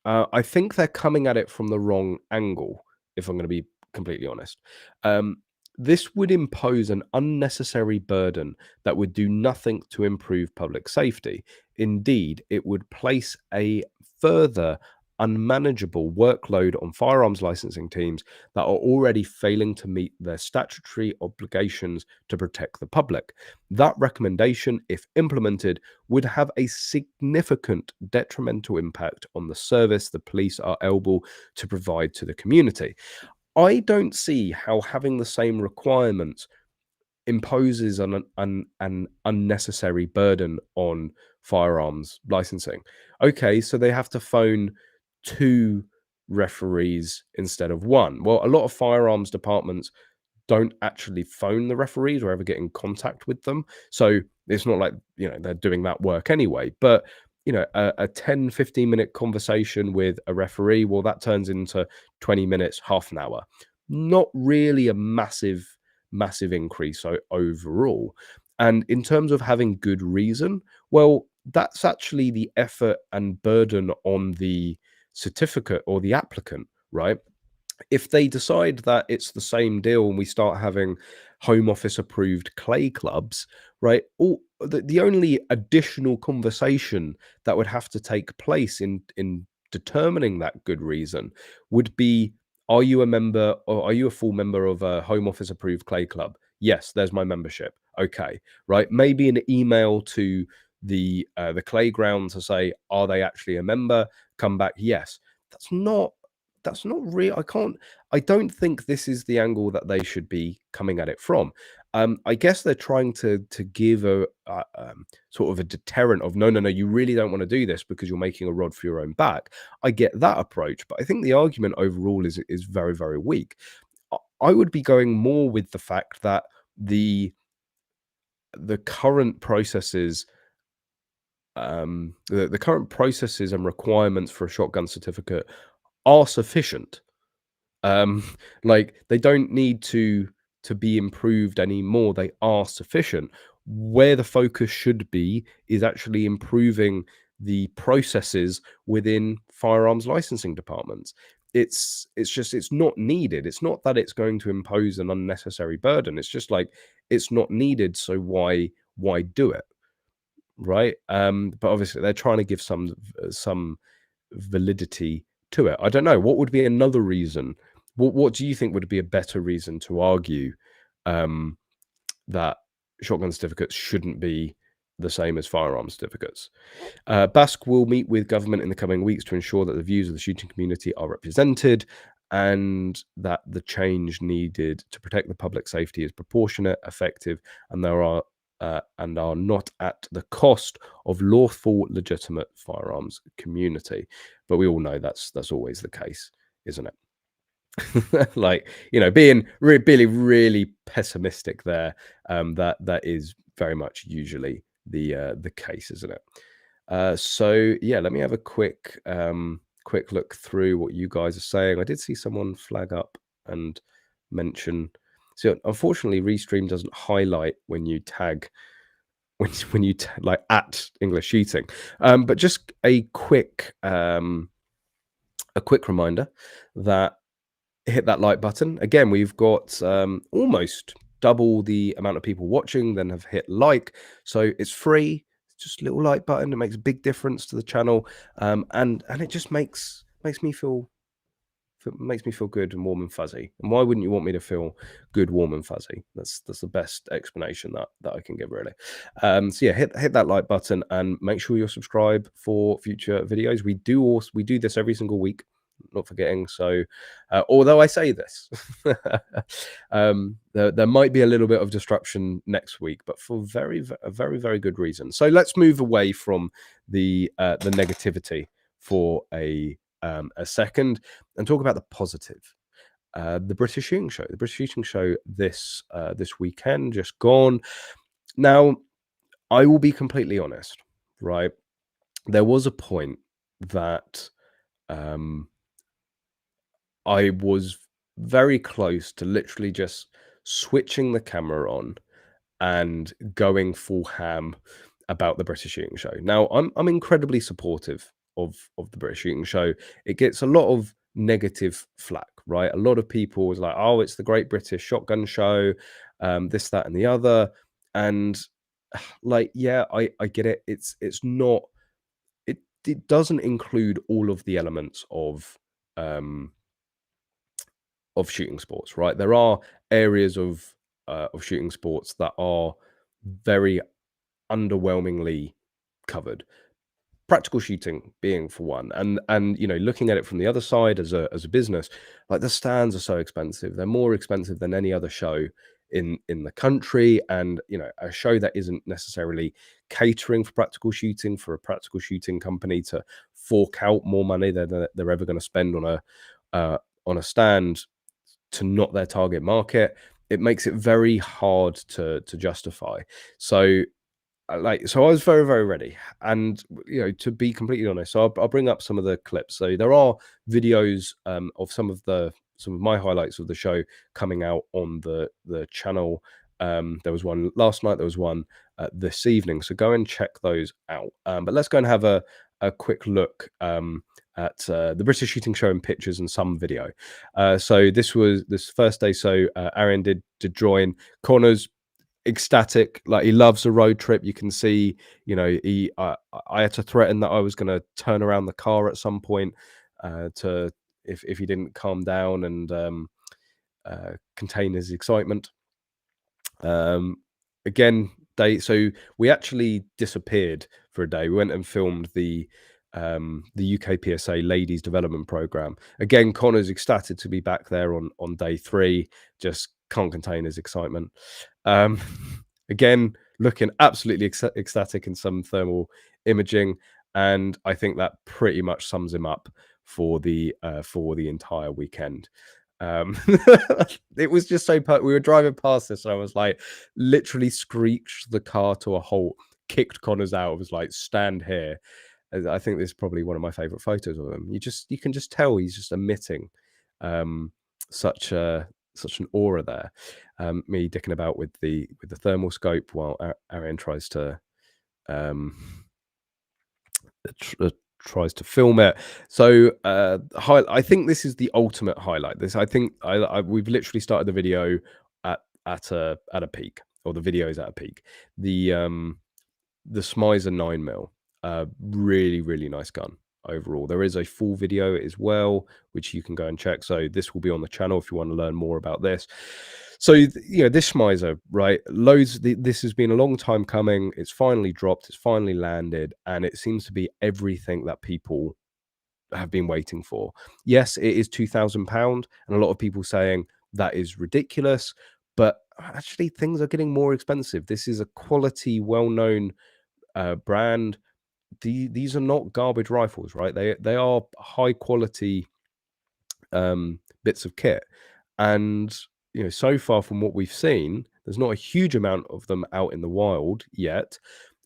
I think they're coming at it from the wrong angle, if I'm going to be completely honest. Um, this would impose an unnecessary burden that would do nothing to improve public safety. Indeed, it would place a further unmanageable workload on firearms licensing teams that are already failing to meet their statutory obligations to protect the public. That recommendation, if implemented, would have a significant detrimental impact on the service the police are able to provide to the community. I don't see how having the same requirements imposes an unnecessary burden on firearms licensing. Okay, so they have to phone 2 referees instead of 1. Well, a lot of firearms departments don't actually phone the referees or ever get in contact with them. So it's not like, they're doing that work anyway. But, a 10-15 minute conversation with a referee, well, that turns into 20 minutes, half an hour. Not really a massive increase overall. And in terms of having good reason, well, that's actually the effort and burden on the certificate or the applicant, right? If they decide that it's the same deal and we start having home office approved clay clubs, right? The only additional conversation that would have to take place in determining that good reason would be, are you a member or are you a full member of a home office approved clay club? Yes, there's my membership. Okay, right. Maybe an email to the clay ground to say, are they actually a member? Come back, yes. That's not real. I don't think this is the angle that they should be coming at it from. I guess they're trying to give a sort of a deterrent of no, you really don't want to do this because you're making a rod for your own back. I get that approach, but I think the argument overall is very, very weak. I would be going more with the fact that the current processes, the current processes and requirements for a shotgun certificate are sufficient. Um, like they don't need to be improved anymore. They are sufficient. Where the focus should be is actually improving the processes within firearms licensing departments. It's not needed. It's not that it's going to impose an unnecessary burden. It's just like it's not needed. So why do it? Right. But obviously they're trying to give some validity to it. I don't know. What would be another reason? What do you think would be a better reason to argue um, that shotgun certificates shouldn't be the same as firearm certificates? Basque will meet with government in the coming weeks to ensure that the views of the shooting community are represented and that the change needed to protect the public safety is proportionate, effective, and are not at the cost of lawful, legitimate firearms community. But we all know that's always the case, isn't it? Like, being really, really pessimistic there. That is very much usually the case, isn't it? So yeah, let me have a quick look through what you guys are saying. I did see someone flag up and mention. So unfortunately, Restream doesn't highlight when you tag when you like at English Shooting. But just a quick reminder that hit that like button. Again, we've got almost double the amount of people watching than have hit like. So it's free. It's just a little like button. It makes a big difference to the channel. And it just makes me feel good and warm and fuzzy. And why wouldn't you want me to feel good, warm and fuzzy? That's the best explanation that I can give, really. So yeah, hit that like button and make sure you're subscribed for future videos. We do this every single week, not forgetting. So although I say this, there might be a little bit of disruption next week, but for a very, very good reason. So let's move away from the negativity for a second and talk about the positive. The British Shooting Show. The British Shooting Show this weekend, just gone. Now, I will be completely honest, right? There was a point that I was very close to literally just switching the camera on and going full ham about the British Shooting Show. Now, I'm incredibly supportive of the British Shooting Show. It gets a lot of negative flack, right? A lot of people is like, oh, it's the Great British Shotgun Show, this, that, and the other. And like, yeah, I get it. It's not. It doesn't include all of the elements of shooting sports, right? There are areas of shooting sports that are very underwhelmingly covered. Practical shooting being for one, and looking at it from the other side as a business, like the stands are so expensive. They're more expensive than any other show in the country, and a show that isn't necessarily catering for practical shooting, for a practical shooting company to fork out more money than they're ever going to spend on a stand to not their target market. It makes it very hard to justify. So I was very, very ready. And to be completely honest, so I'll bring up some of the clips. So there are videos of some of my highlights of the show coming out on the channel. There was one last night, there was one this evening, so go and check those out. But let's go and have a quick look at the British Shooting Show in pictures and some video. So this was this first day. So Arian did join. Connor's ecstatic, like he loves a road trip. You can see, I had to threaten that I was going to turn around the car at some point to if he didn't calm down and contain his excitement. Again, so we actually disappeared for a day. We went and filmed the UK PSA Ladies Development Program. Again, Connor's ecstatic to be back there on day 3. Just can't contain his excitement. Again, looking absolutely ecstatic in some thermal imaging, and I think that pretty much sums him up for the entire weekend. It was just so we were driving past this and I was like, literally screeched the car to a halt, kicked Connors out. I was like, stand here. I think this is probably one of my favorite photos of him. You can just tell he's just emitting um, such an aura there. Me dicking about with the thermal scope while Arian tries to um, tries to film it. So I think this is the ultimate highlight. This I think we've literally started the video at a peak, or the video is at a peak. The Smizer 9mm, really, really nice gun overall. There is a full video as well, which you can go and check. So this will be on the channel if you want to learn more about this. So, this Smizer, right? This has been a long time coming. It's finally dropped. It's finally landed. And it seems to be everything that people have been waiting for. Yes, it is £2,000. And a lot of people saying that is ridiculous. But actually, things are getting more expensive. This is a quality, well-known brand. These are not garbage rifles, right? They are high quality bits of kit, and so far from what we've seen, there's not a huge amount of them out in the wild yet,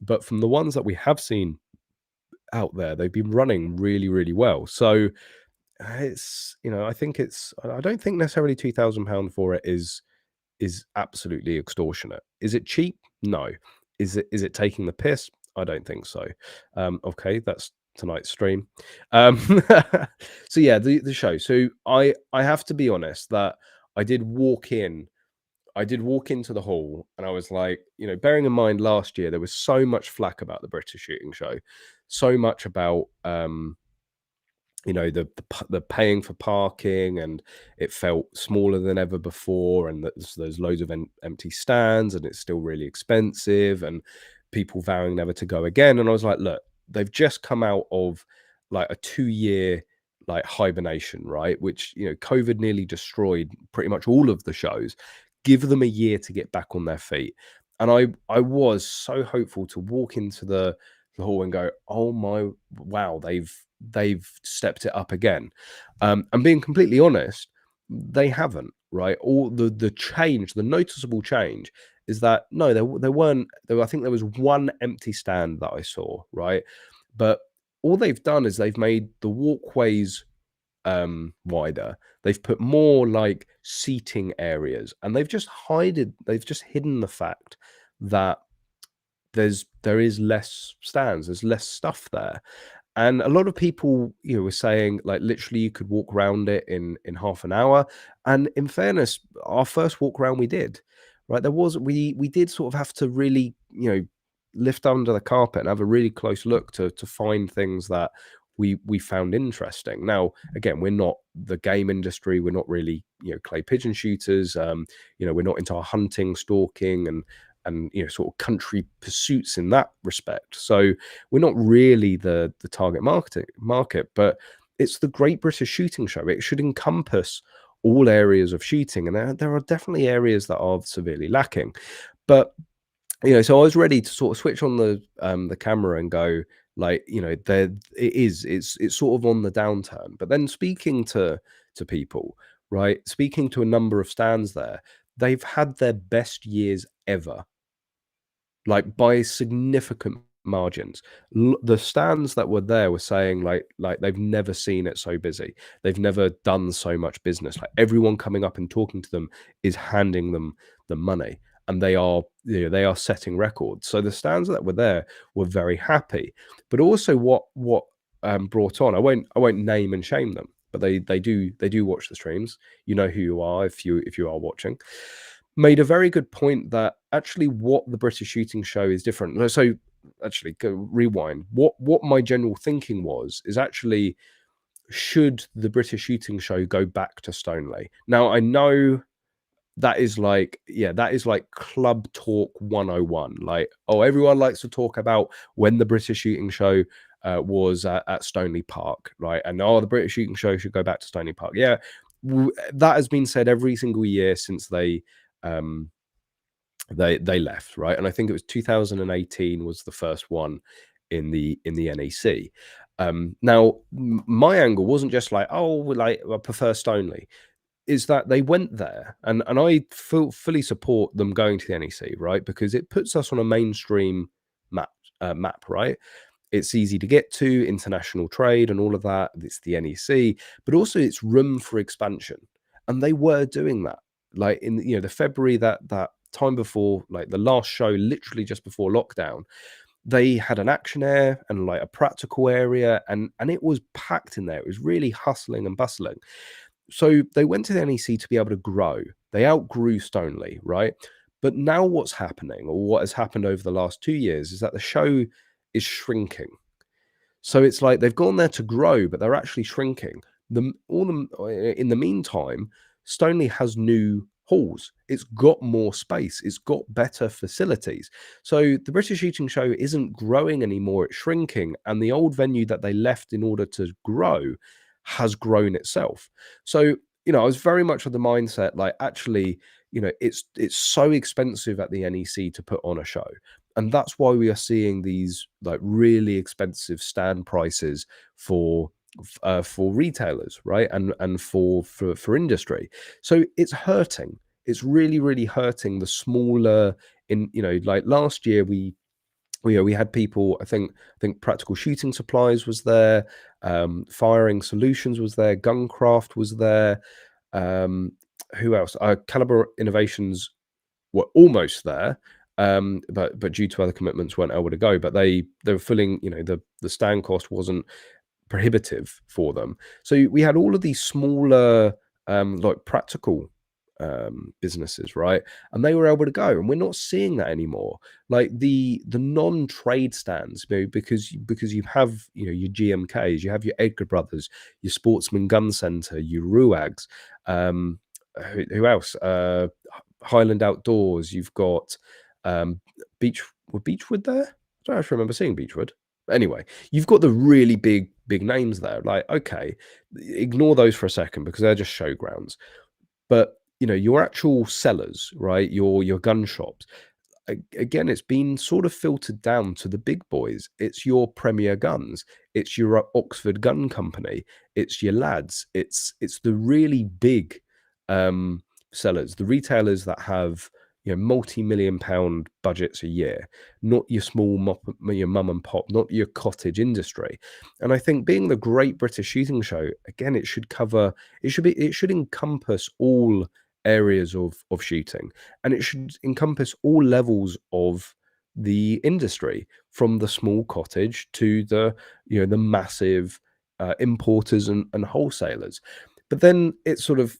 but from the ones that we have seen out there, they've been running really, really well. So it's I don't think necessarily £2,000 for it is absolutely extortionate. Is it cheap? No. Is it taking the piss? I don't think so. Okay, that's tonight's stream. Um, so yeah, the show. So I have to be honest that I did walk in. I did walk into the hall and I was like, bearing in mind last year there was so much flack about the British Shooting Show, so much about the paying for parking, and it felt smaller than ever before, and there's loads of empty stands, and it's still really expensive, and people vowing never to go again. And I was like, look, they've just come out of like a 2-year like hibernation, right? Which COVID nearly destroyed pretty much all of the shows. Give them a year to get back on their feet. And I was so hopeful to walk into the hall and go, oh my wow, they've stepped it up again. And being completely honest, they haven't, right? All the change, the noticeable change is that no, there weren't. I think there was one empty stand that I saw, right? But all they've done is they've made the walkways wider. They've put more like seating areas, and they've just hidden the fact that there is less stands, there's less stuff there. And a lot of people, were saying like literally you could walk around it in half an hour. And in fairness, our first walk around we did, right? We did sort of have to really, lift under the carpet and have a really close look to find things that we found interesting. Now, again, we're not the game industry. We're not really, clay pigeon shooters. We're not into our hunting, stalking, and sort of country pursuits in that respect. So we're not really the target market, but it's the Great British Shooting Show. It should encompass all areas of shooting, and there are definitely areas that are severely lacking. But so I was ready to sort of switch on the camera and go like, it's sort of on the downturn. But then speaking to people, right, speaking to a number of stands there, they've had their best years ever, like by significant margins. The stands that were there were saying like they've never seen it so busy. They've never done so much business. Like everyone coming up and talking to them is handing them the money, and they are setting records. So the stands that were there were very happy. But also what brought on, I won't name and shame them, but they do watch the streams. You know who you are if you are watching. Made a very good point that actually what the British Shooting Show is different. So actually, go rewind. What my general thinking was is actually, should the British Shooting Show go back to Stoneleigh? Now I know that is like club talk 101. Like, oh, everyone likes to talk about when the British Shooting Show was at Stoneleigh Park, right? And the British Shooting Show should go back to Stoneleigh Park. Yeah, that has been said every single year since they left, right? And I think it was 2018 was the first one in the NEC. Now my angle wasn't just like, oh, like I prefer Stoneleigh, is that they went there, and I fully support them going to the NEC, right? Because it puts us on a mainstream map, right? it's easy to get to, international trade and all of that. It's the NEC, but also it's room for expansion. And they were doing that. Like in, the February, that time before, like the last show, literally just before lockdown, they had an action air and like a practical area, and it was packed in there. It was really hustling and bustling. So they went to the NEC to be able to grow. They outgrew Stoneleigh, right? But now what's happening, or what has happened over the last 2 years, is that the show is shrinking. So it's like they've gone there to grow, but they're actually shrinking. In the meantime, Stoneleigh has new halls. It's got more space. It's got better facilities. So the British Shooting Show isn't growing anymore. It's shrinking, and the old venue that they left in order to grow has grown itself. So I was very much of the mindset, like, actually, it's so expensive at the NEC to put on a show. And that's why we are seeing these like really expensive stand prices for retailers, right? And for industry. So it's hurting. It's really, really hurting the smaller, like last year we had people, I think Practical Shooting Supplies was there, Firing Solutions was there, Guncraft was there, who else? Caliber Innovations were almost there, but due to other commitments weren't able to go. But they were filling, the stand cost wasn't prohibitive for them. So we had all of these smaller, like practical businesses, right? And they were able to go, and we're not seeing that anymore. Like the non-trade stands, because you have your GMKs, you have your Edgar Brothers, your Sportsman Gun Centre, your RUAGs, who else? Highland Outdoors. You've got Beechwood there. I don't actually remember seeing Beechwood. But anyway, you've got the really big names there. Like, okay, ignore those for a second because they're just showgrounds. But your actual sellers, right? Your gun shops. Again, it's been sort of filtered down to the big boys. It's your Premier Guns. It's your Oxford Gun Company. It's your lads. It's the really big sellers, the retailers that have multi-million pound budgets a year, not your your mum and pop, not your cottage industry. And I think, being the Great British Shooting Show, again, it should encompass all areas of shooting, and it should encompass all levels of the industry, from the small cottage to the massive importers and wholesalers. But then it sort of,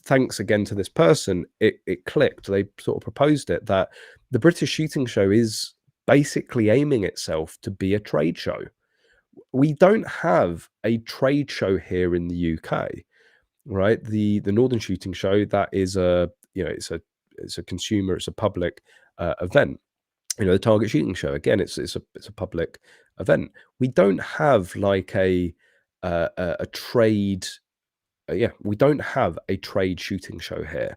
thanks again to this person, it clicked. They sort of proposed it, that the British Shooting Show is basically aiming itself to be a trade show. We don't have a trade show here in the UK, right? The Northern Shooting Show, that is it's a consumer, it's a public event. The Target Shooting Show, again, it's a public event. We don't have like a trade. We don't have a trade shooting show here.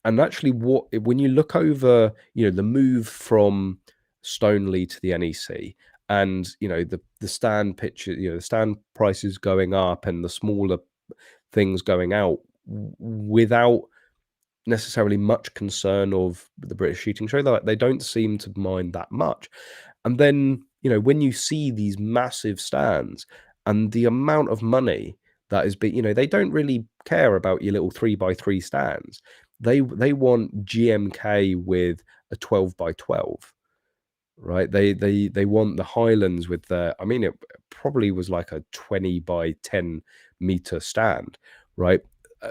And actually, when you look over, the move from Stoneleigh to the NEC, and the stand picture, the stand prices going up and the smaller things going out, without necessarily much concern of the British Shooting Show. They don't seem to mind that much. And then, when you see these massive stands and the amount of money that is being, they don't really care about your little 3x3 stands. They want GMK with a 12x12. Right, they want the Highlands with the, I mean, it probably was like a 20x10 meter stand, right?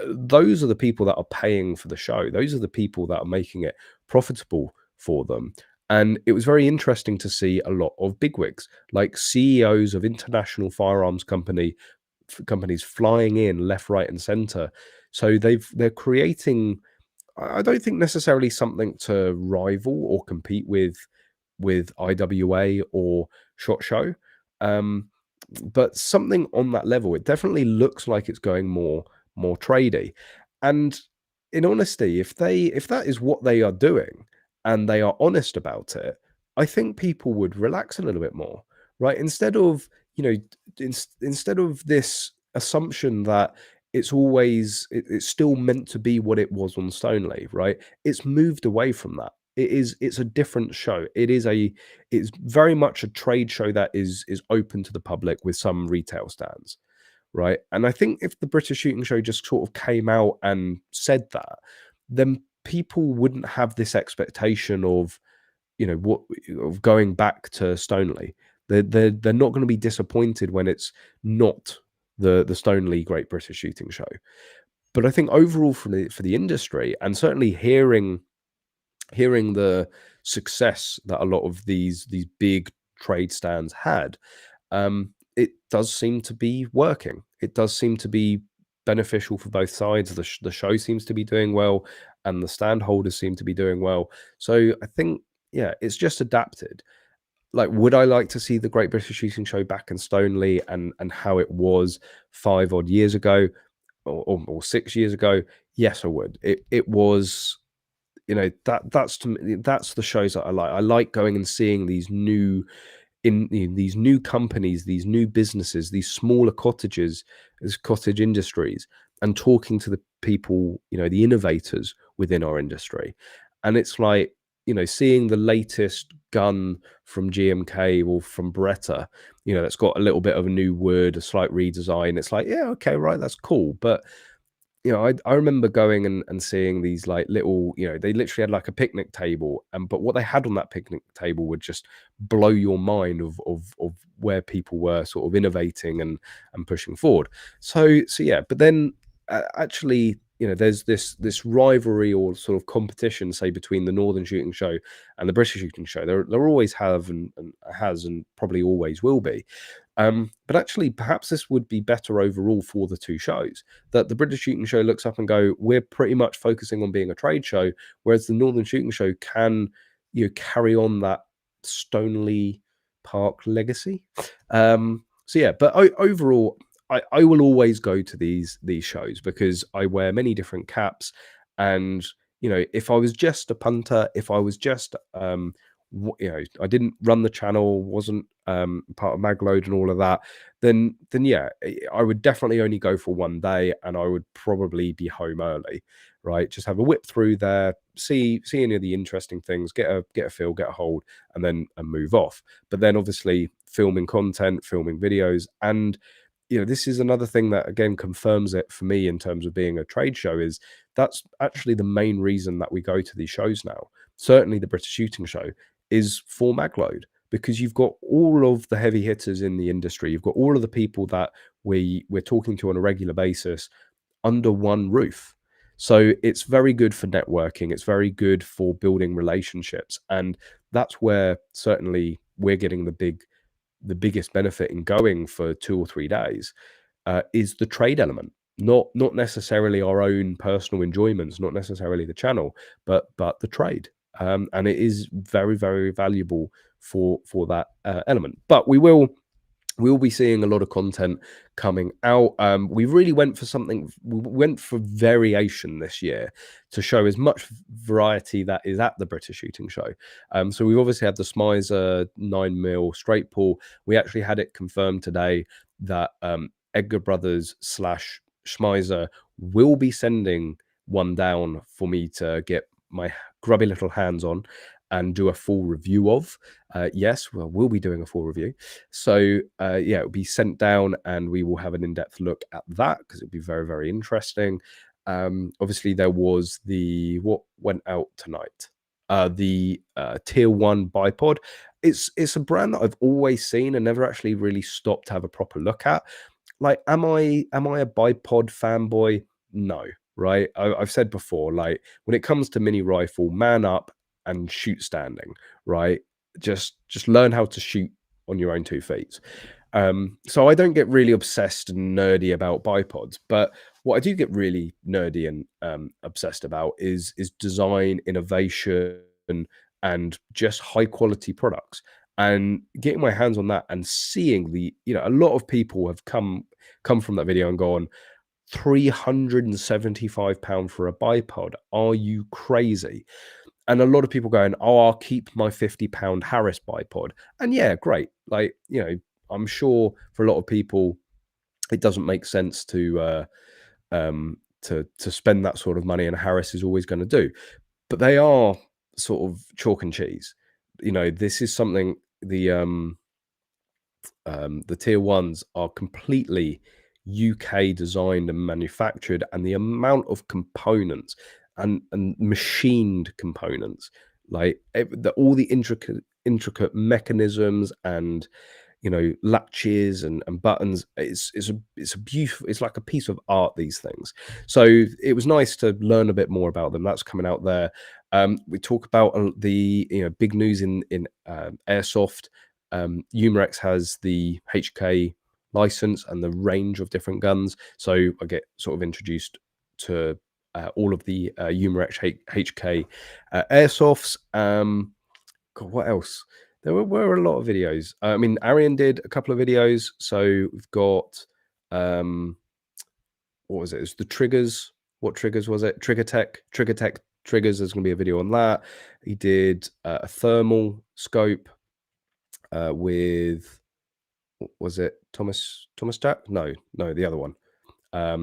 Those are the people that are paying for the show. Those are the people that are making it profitable for them. And it was very interesting to see a lot of bigwigs, like CEOs of international firearms companies, flying in left, right, and center. So they're creating, I don't think necessarily something to rival or compete with IWA or SHOT Show, but something on that level. It definitely looks like it's going more tradey. And in honesty, if that is what they are doing and they are honest about it, I think people would relax a little bit more, right? Instead of, instead of this assumption that it's still meant to be what it was on Stoneleigh, right? It's moved away from that. it's a different show. It's very much a trade show that is open to the public with some retail stands, right? And I think if the British Shooting Show just sort of came out and said that, then people wouldn't have this expectation of, what of going back to Stoneleigh. They're not going to be disappointed when it's not the Stoneleigh Great British Shooting Show. But I think overall for the industry, and certainly hearing the success that a lot of these big trade stands had, it does seem to be working. It does seem to be beneficial for both sides. The show seems to be doing well, and the stand holders seem to be doing well. So I think, yeah, it's just adapted. Like, would I like to see the Great British Shooting Show back in Stoneleigh and how it was 5 odd years ago, or 6 years ago? Yes, I would. It was, that's to me, that's the shows that I like. I like going and seeing these new companies, these new businesses, these smaller cottages, these cottage industries, and talking to the people, the innovators within our industry. And it's like, seeing the latest gun from GMK or from Beretta, that's got a little bit of a new wood, a slight redesign. It's like, yeah, okay, right, that's cool. But I remember going and seeing these like little, they literally had like a picnic table, but what they had on that picnic table would just blow your mind of where people were sort of innovating and pushing forward. So yeah, but then actually, there's this rivalry or sort of competition, say, between the Northern Shooting Show and the British Shooting Show. There always have and has and probably always will be. But actually, perhaps this would be better overall for the two shows, that the British Shooting Show looks up and go, we're pretty much focusing on being a trade show, whereas the Northern Shooting Show can, carry on that Stoneleigh Park legacy. So yeah, but overall, I will always go to these shows because I wear many different caps. And, if I was just a punter, if I was just, I didn't run the channel, wasn't part of Magload and all of that, then yeah, I would definitely only go for one day, and I would probably be home early, right? Just have a whip through there, see any of the interesting things, get a feel, get a hold, and move off. But then obviously filming content, filming videos, and this is another thing that again confirms it for me in terms of being a trade show, is that's actually the main reason that we go to these shows now. Certainly the British Shooting Show is for Magload, because you've got all of the heavy hitters in the industry. You've got all of the people that we're talking to on a regular basis under one roof. So it's very good for networking. It's very good for building relationships. And that's where certainly we're getting the biggest benefit in going for 2 or 3 days, is the trade element. Not necessarily our own personal enjoyments, not necessarily the channel, but the trade. And it is very, very valuable for that element. But we'll be seeing a lot of content coming out. We really went for something. We went for variation this year to show as much variety that is at the British Shooting Show. So we've obviously had the Smizer 9mm straight pull. We actually had it confirmed today that Edgar Brothers / Schmizer will be sending one down for me to get my grubby little hands on and do a full review of. Yes, we'll be doing a full review. So yeah, it'll be sent down and we will have an in-depth look at that because it'll be very, very interesting. Obviously, there was what went out tonight, the Tier 1 bipod. It's a brand that I've always seen and never actually really stopped to have a proper look at. Like, am I a bipod fanboy? No, right? I've said before, like, when it comes to mini rifle, man up and shoot standing, right? Just learn how to shoot on your own 2 feet. So I don't get really obsessed and nerdy about bipods, but what I do get really nerdy and obsessed about is design, innovation, and just high quality products. And getting my hands on that and seeing a lot of people have come from that video and gone, £375 for a bipod. Are you crazy? And a lot of people going, oh, I'll keep my £50 Harris bipod. And yeah, great. Like, I'm sure for a lot of people, it doesn't make sense to spend that sort of money, and Harris is always going to do. But they are sort of chalk and cheese. You know, this is something the tier ones are completely UK designed and manufactured, and the amount of components and machined components, like all the intricate mechanisms and latches and buttons. It's a beautiful, it's like a piece of art, these things. So it was nice to learn a bit more about them. That's coming out there. We talk about the big news in airsoft. Umarex has the HK license and the range of different guns, so I get sort of introduced to all of the Umarex HK airsofts. God, what else? There were a lot of videos. I mean, Arian did a couple of videos. So we've got what was it? It's the triggers. What triggers was it? Trigger Tech triggers. There's going to be a video on that. He did a thermal scope with, what was it? Thomas Jack? No, the other one.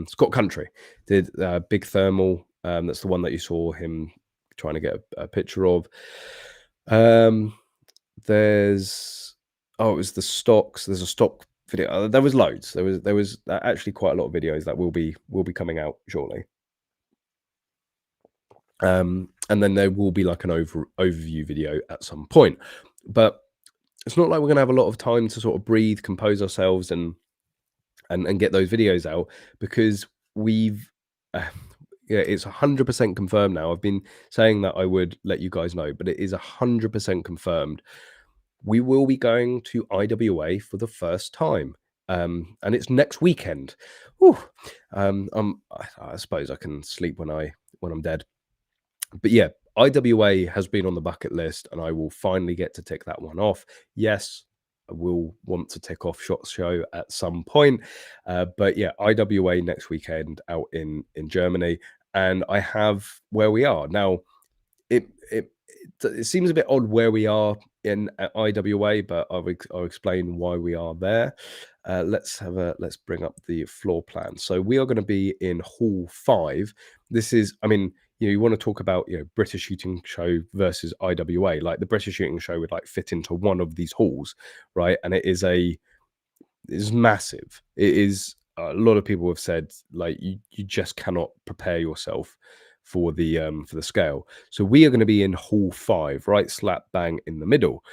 Scott Country did big thermal. That's the one that you saw him trying to get a picture of. There's it was the stocks. There's a stock video. There was loads. There was actually quite a lot of videos that will be coming out shortly. And then there will be like an overview video at some point. But it's not like we're gonna have a lot of time to sort of breathe, compose ourselves, and get those videos out, because we've yeah, it's 100% confirmed now. I've been saying that I would let you guys know, but it is 100% confirmed. We will be going to IWA for the first time, and it's next weekend. Whew. I suppose I can sleep when I'm dead. But yeah, IWA has been on the bucket list, and I will finally get to tick that one off. Yes, I will want to tick off SHOT Show at some point, but yeah, IWA next weekend out in Germany, and I have where we are now. It seems a bit odd where we are in IWA, but I'll explain why we are there. Let's bring up the floor plan. So we are going to be in Hall 5. This is, I mean, you want to talk about British Shooting Show versus IWA. Like, the British Shooting Show would like fit into one of these halls, right? And it is massive. It is, a lot of people have said, like, you just cannot prepare yourself for the scale. So we are going to be in Hall 5, right slap bang in the middle.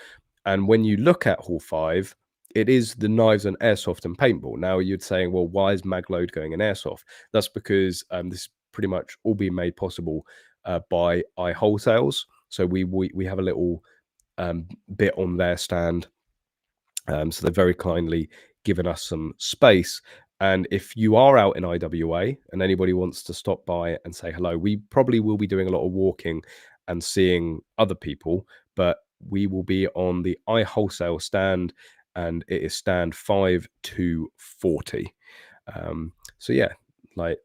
And when you look at Hall 5, it is the knives and airsoft and paintball. Now you're saying, well, why is Magload going in airsoft? That's because this pretty much all being made possible by iWholesales. So we have a little bit on their stand. So they've very kindly given us some space. And if you are out in IWA and anybody wants to stop by and say hello, we probably will be doing a lot of walking and seeing other people, but we will be on the iWholesale stand, and it is stand 5240. So yeah, like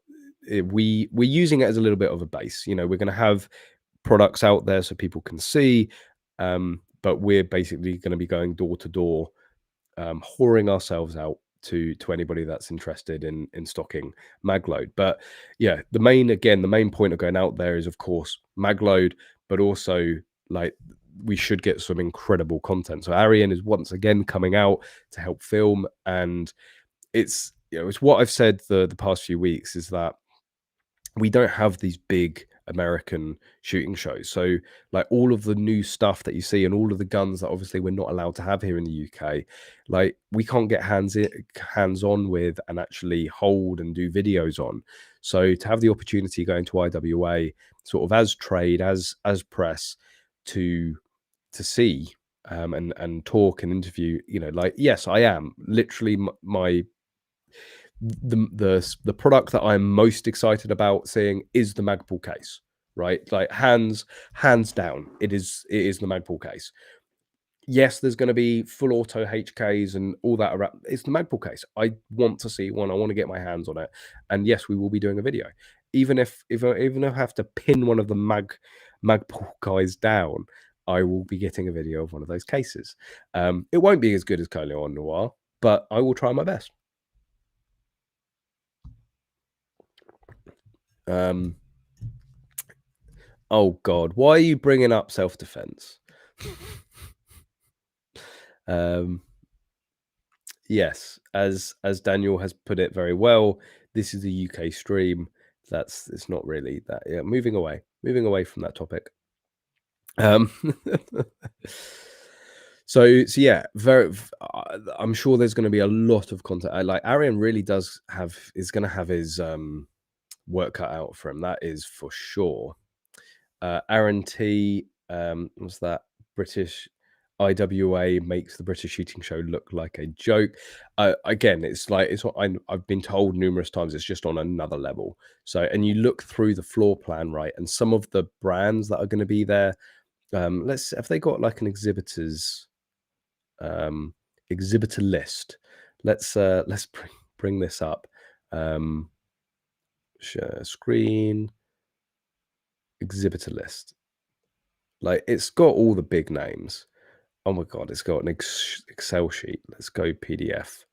we're using it as a little bit of a base. We're going to have products out there so people can see, but we're basically going to be going door to door, whoring ourselves out to anybody that's interested in stocking Magload. But yeah, the main point of going out there is, of course, Magload, but also, like, we should get some incredible content. So Arian is once again coming out to help film, and it's it's what I've said the past few weeks, is that we don't have these big American shooting shows. So, like, all of the new stuff that you see and all of the guns that obviously we're not allowed to have here in the UK, like, we can't get hands on with and actually hold and do videos on. So to have the opportunity going to IWA sort of as trade, as press, to see and talk and interview, like, yes, I am literally my the product that I'm most excited about seeing is the Magpul case, right? Like, hands down, it is the Magpul case. Yes, there's going to be full auto HKs and all that around. It's the Magpul case. I want to see one. I want to get my hands on it. And yes, we will be doing a video. Even if I have to pin one of the Magpul guys down, I will be getting a video of one of those cases. It won't be as good as Coleon Noir, but I will try my best. Oh God, why are you bringing up self-defense? Um, yes, as Daniel has put it very well, this is a UK stream. It's not really that. Yeah, moving away from that topic. Um, so yeah, I'm sure there's going to be a lot of content. Like Arian really is going to have his work cut out for him. That is for sure. Aaron T, what's that? British IWA makes the British shooting show look like a joke. Again, it's like I've been told numerous times. It's just on another level. So, and you look through the floor plan, right, and some of the brands that are going to be there. Have they got like an exhibitor list? Let's bring this up. Share screen. Exhibitor list. Like, it's got all the big names. Oh my God, it's got an Excel sheet. Let's go PDF.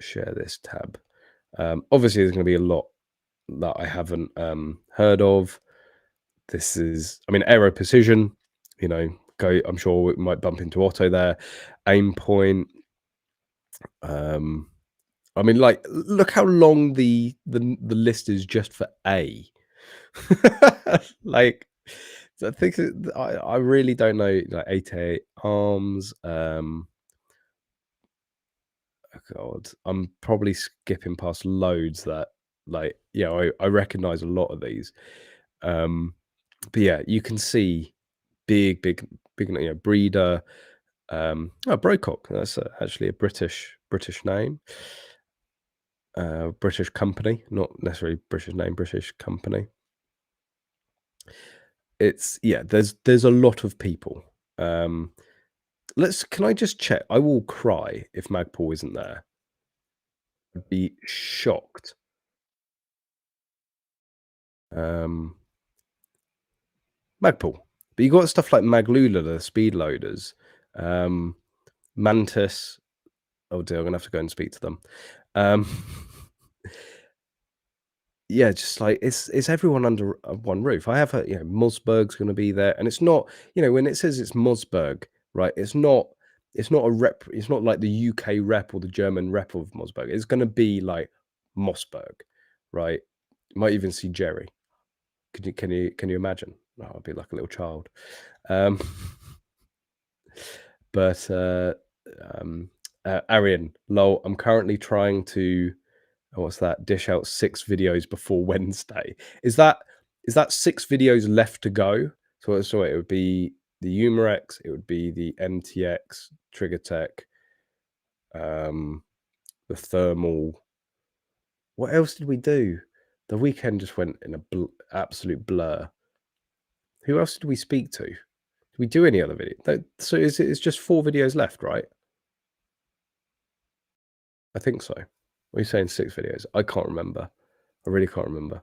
Share this tab. Obviously, there's going to be a lot that I haven't heard of. This is, I mean, Aero Precision, you know, I'm sure we might bump into Otto there. Aim Point. I mean, like, look how long the list is just for A. Like, I think I really don't know. Like 88 arms. Oh God, I'm probably skipping past loads that, like, yeah, I recognize a lot of these. But yeah, you can see big, you know, breeder. Oh, Brocock. That's actually a British name. British company, not necessarily British name, British company. It's, yeah, there's a lot of people. Can I just check? I will cry if Magpul isn't there. I'd be shocked. Magpul. But you got stuff like Maglula, the speed loaders, Mantis. Oh dear, I'm gonna have to go and speak to them. Yeah, just like it's everyone under one roof. I have you know, Mossberg's going to be there, and it's not, you know, when it says it's Mossberg, right? It's not a rep. It's not like the UK rep or the German rep of Mossberg. It's going to be like Mossberg, right? You might even see Jerry. Can you imagine? Oh, I'd be like a little child. But Arian, lol. I'm currently trying to, what's that? Dish out 6 videos before Wednesday. Is that 6 videos left to go? So it would be the Umarex, it would be the MTX, Trigger Tech, the thermal. What else did we do? The weekend just went in a absolute blur. Who else did we speak to? Did we do any other video? So it's just 4 videos left, right? I think so. What are you saying, 6 videos? I can't remember. I really can't remember.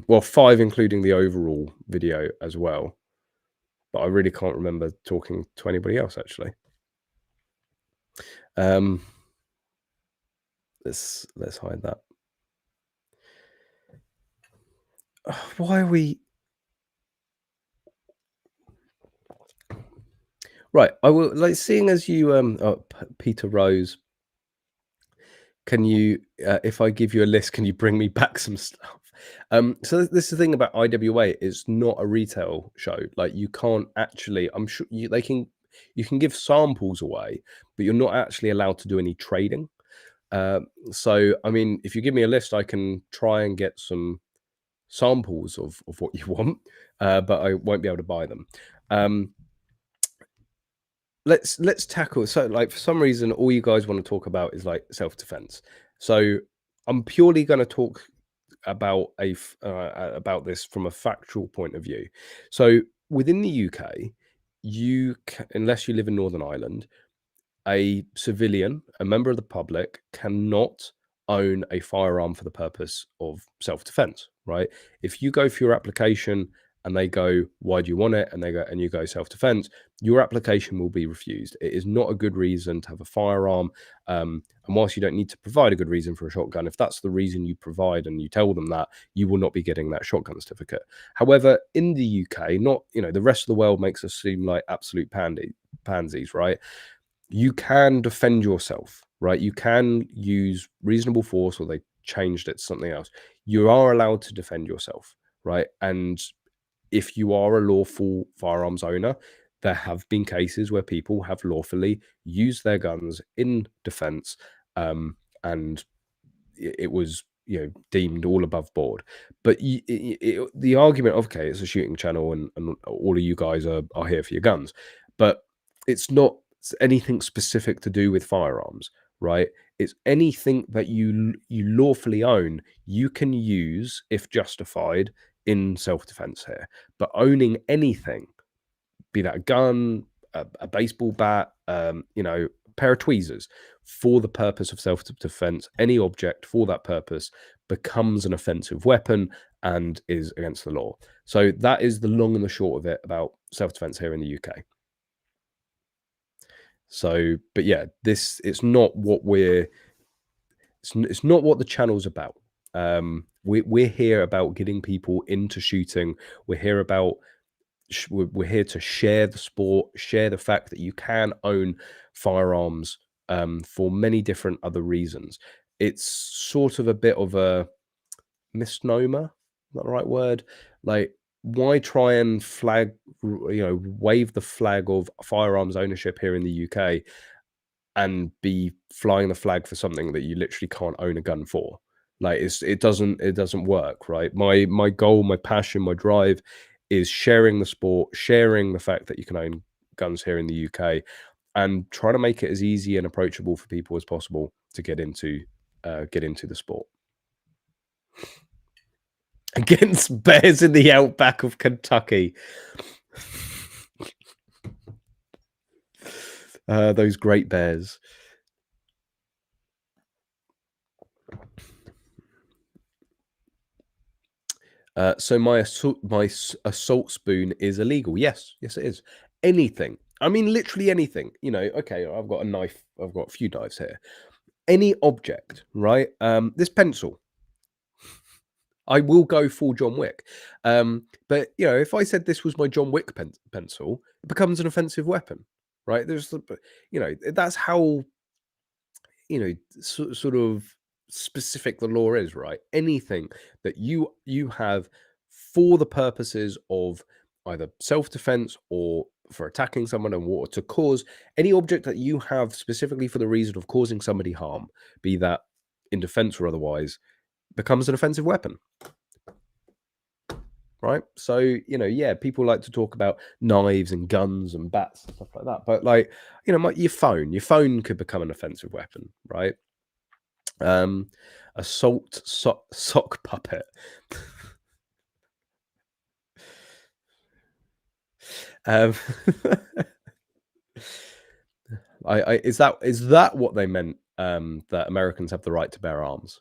Well, 5 including the overall video as well. But I really can't remember talking to anybody else, actually. Let's hide that. Why are we... Right, I will, like, seeing as you, Peter Rose, can you, if I give you a list, can you bring me back some stuff? So this is the thing about IWA, it's not a retail show. Like, you can't actually, I'm sure you can give samples away, but you're not actually allowed to do any trading. So, I mean, if you give me a list, I can try and get some samples of what you want, but I won't be able to buy them. Let's tackle, so, like, for some reason all you guys want to talk about is like self-defense. So I'm purely going to talk about about this from a factual point of view. So within the UK, unless you live in Northern Ireland, a civilian, a member of the public, cannot own a firearm for the purpose of self-defense, right? If you go for your application and they go, why do you want it? And they go, and you go self-defense, your application will be refused. It is not a good reason to have a firearm. And whilst you don't need to provide a good reason for a shotgun, if that's the reason you provide and you tell them that, you will not be getting that shotgun certificate. However, in the UK, not, the rest of the world makes us seem like absolute pansies, right? You can defend yourself, right? You can use reasonable force, or they changed it to something else. You are allowed to defend yourself, right? And if you are a lawful firearms owner, there have been cases where people have lawfully used their guns in defense, and it was deemed all above board. But the argument of, okay, it's a shooting channel, and all of you guys are here for your guns, but it's not anything specific to do with firearms, right? It's anything that you lawfully own, you can use if justified in self-defense here. But owning anything, be that a gun, a baseball bat, a pair of tweezers, for the purpose of self-defense, any object for that purpose becomes an offensive weapon and is against the law. So that is the long and the short of it about self-defense here in the UK. So, but yeah, it's not what it's not what the channel's about. We're here about getting people into shooting. We're here about we're here to share the sport, share the fact that you can own firearms for many different other reasons. It's sort of a bit of a misnomer, not the right word. Like, why try and wave the flag of firearms ownership here in the UK and be flying the flag for something that you literally can't own a gun for? Like, it doesn't work, right? My goal, my passion, my drive is sharing the sport, sharing the fact that you can own guns here in the UK, and trying to make it as easy and approachable for people as possible to get into the sport. Against bears in the outback of Kentucky. Those great bears. So my assault spoon is illegal. Yes, it is. Anything. I mean, literally anything. Okay, I've got a knife. I've got a few knives here. Any object, right? This pencil. I will go full John Wick. But if I said this was my John Wick pencil, it becomes an offensive weapon, right? That's how sort of specific the law is, right? Anything that you have for the purposes of either self-defense or for attacking someone, and to cause any object that you have specifically for the reason of causing somebody harm, be that in defense or otherwise, becomes an offensive weapon. Right? So, yeah, people like to talk about knives and guns and bats and stuff like that. But your phone could become an offensive weapon, right? Assault sock puppet. Is that what they meant? That Americans have the right to bear arms?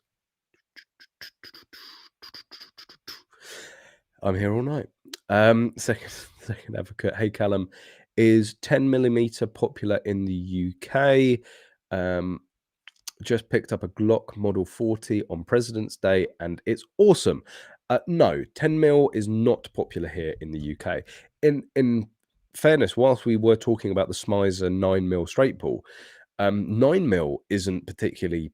I'm here all night. Second advocate. Hey Callum, is 10mm popular in the UK? Just picked up a Glock Model 40 on President's Day, and it's awesome. No, 10mm is not popular here in the UK. In fairness, whilst we were talking about the Smizer 9mm straight pull, 9mm isn't particularly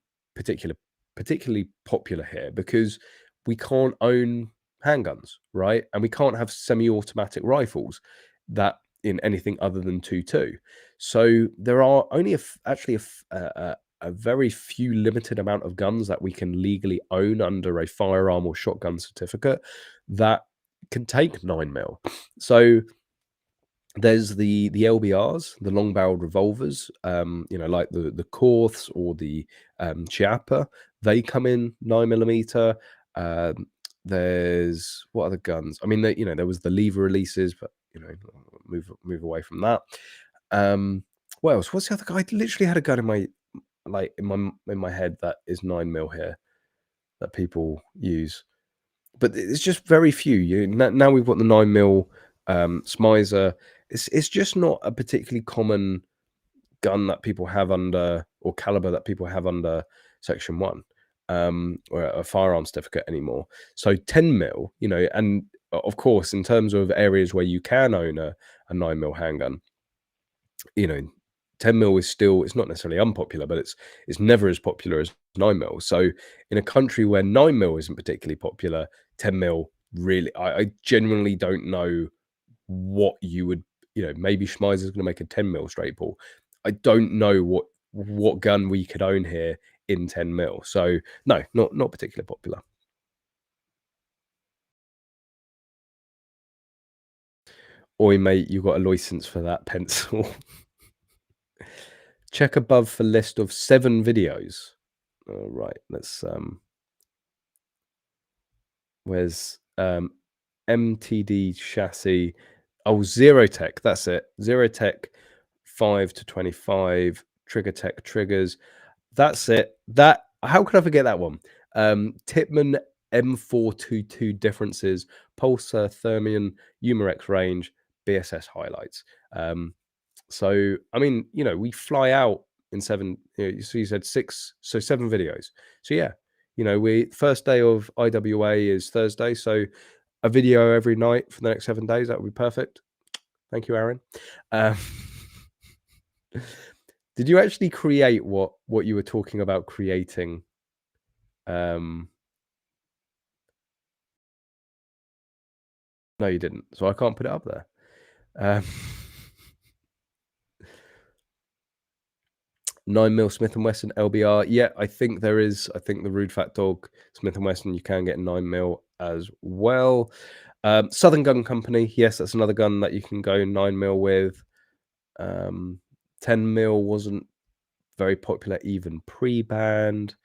popular here because we can't own handguns, right? And we can't have semi-automatic rifles that in anything other than 2.2. So there are only a very few limited amount of guns that we can legally own under a firearm or shotgun certificate that can take 9mm. So there's the LBRs, the long barreled revolvers, like the Korths or the Chiappa. They come in 9mm. There's what other guns? I mean, there was the lever releases, but move away from that. What else? What's the other guy? I literally had a gun in my head that is 9mm here that people use. but it's just very few. Now we've got the 9mm Smizer. It's just not a particularly common gun that people have under, or caliber that people have under Section 1, or a firearm certificate anymore. So 10mm, and of course, in terms of areas where you can own a 9mm handgun, you know, 10mm is still, it's not necessarily unpopular, but it's never as popular as 9mm. So in a country where 9mm isn't particularly popular, 10mm really, I genuinely don't know what you would, maybe Schmeizer's going to make a 10mm straight pull. I don't know what gun we could own here in 10mm. So no, not particularly popular. Oi, mate, you got a license for that pencil. Check above for list of 7 videos. All right, let's where's MTD chassis? Oh, Zero Tech, that's it. Zero Tech 5 to 25 Trigger Tech triggers. That's it. That, how could I forget that one? Tipman M422 differences, Pulsar Thermion, Humorex range, BSS highlights. So I mean, we fly out in 7. So you said 6, so 7 videos. So yeah, we first day of IWA is Thursday, so a video every night for the next 7 days. That would be perfect. Thank you, Aaron. Um, did you actually create what you were talking about creating? No, you didn't. So I can't put it up there. Um, 9mm Smith & Wesson LBR. Yeah, I think there is. I think the Rude Fat Dog Smith & Wesson, you can get 9mm as well. Southern Gun Company. Yes, that's another gun that you can go 9mm with. 10mm wasn't very popular even pre-banned.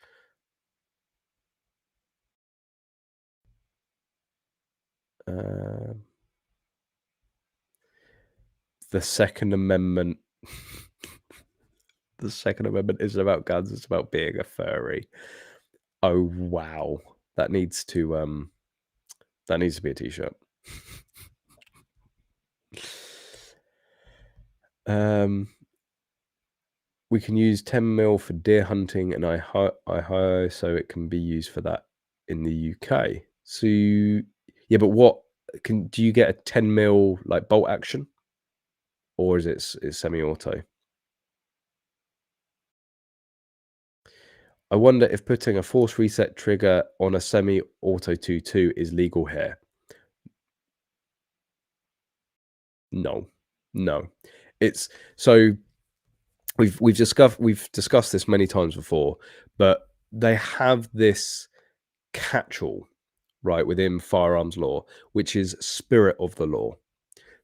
The Second Amendment. The Second Amendment isn't about guns, it's about being a furry. Oh wow. That needs to be a t-shirt. We can use 10mm for deer hunting and Ohio, so it can be used for that in the UK. So yeah, but do you get a 10mm like bolt action, or is it's semi-auto? I wonder if putting a force reset trigger on a semi-auto 2.2 is legal here. No, no. It's so we've discussed this many times before, but they have this catch-all right within firearms law, which is spirit of the law.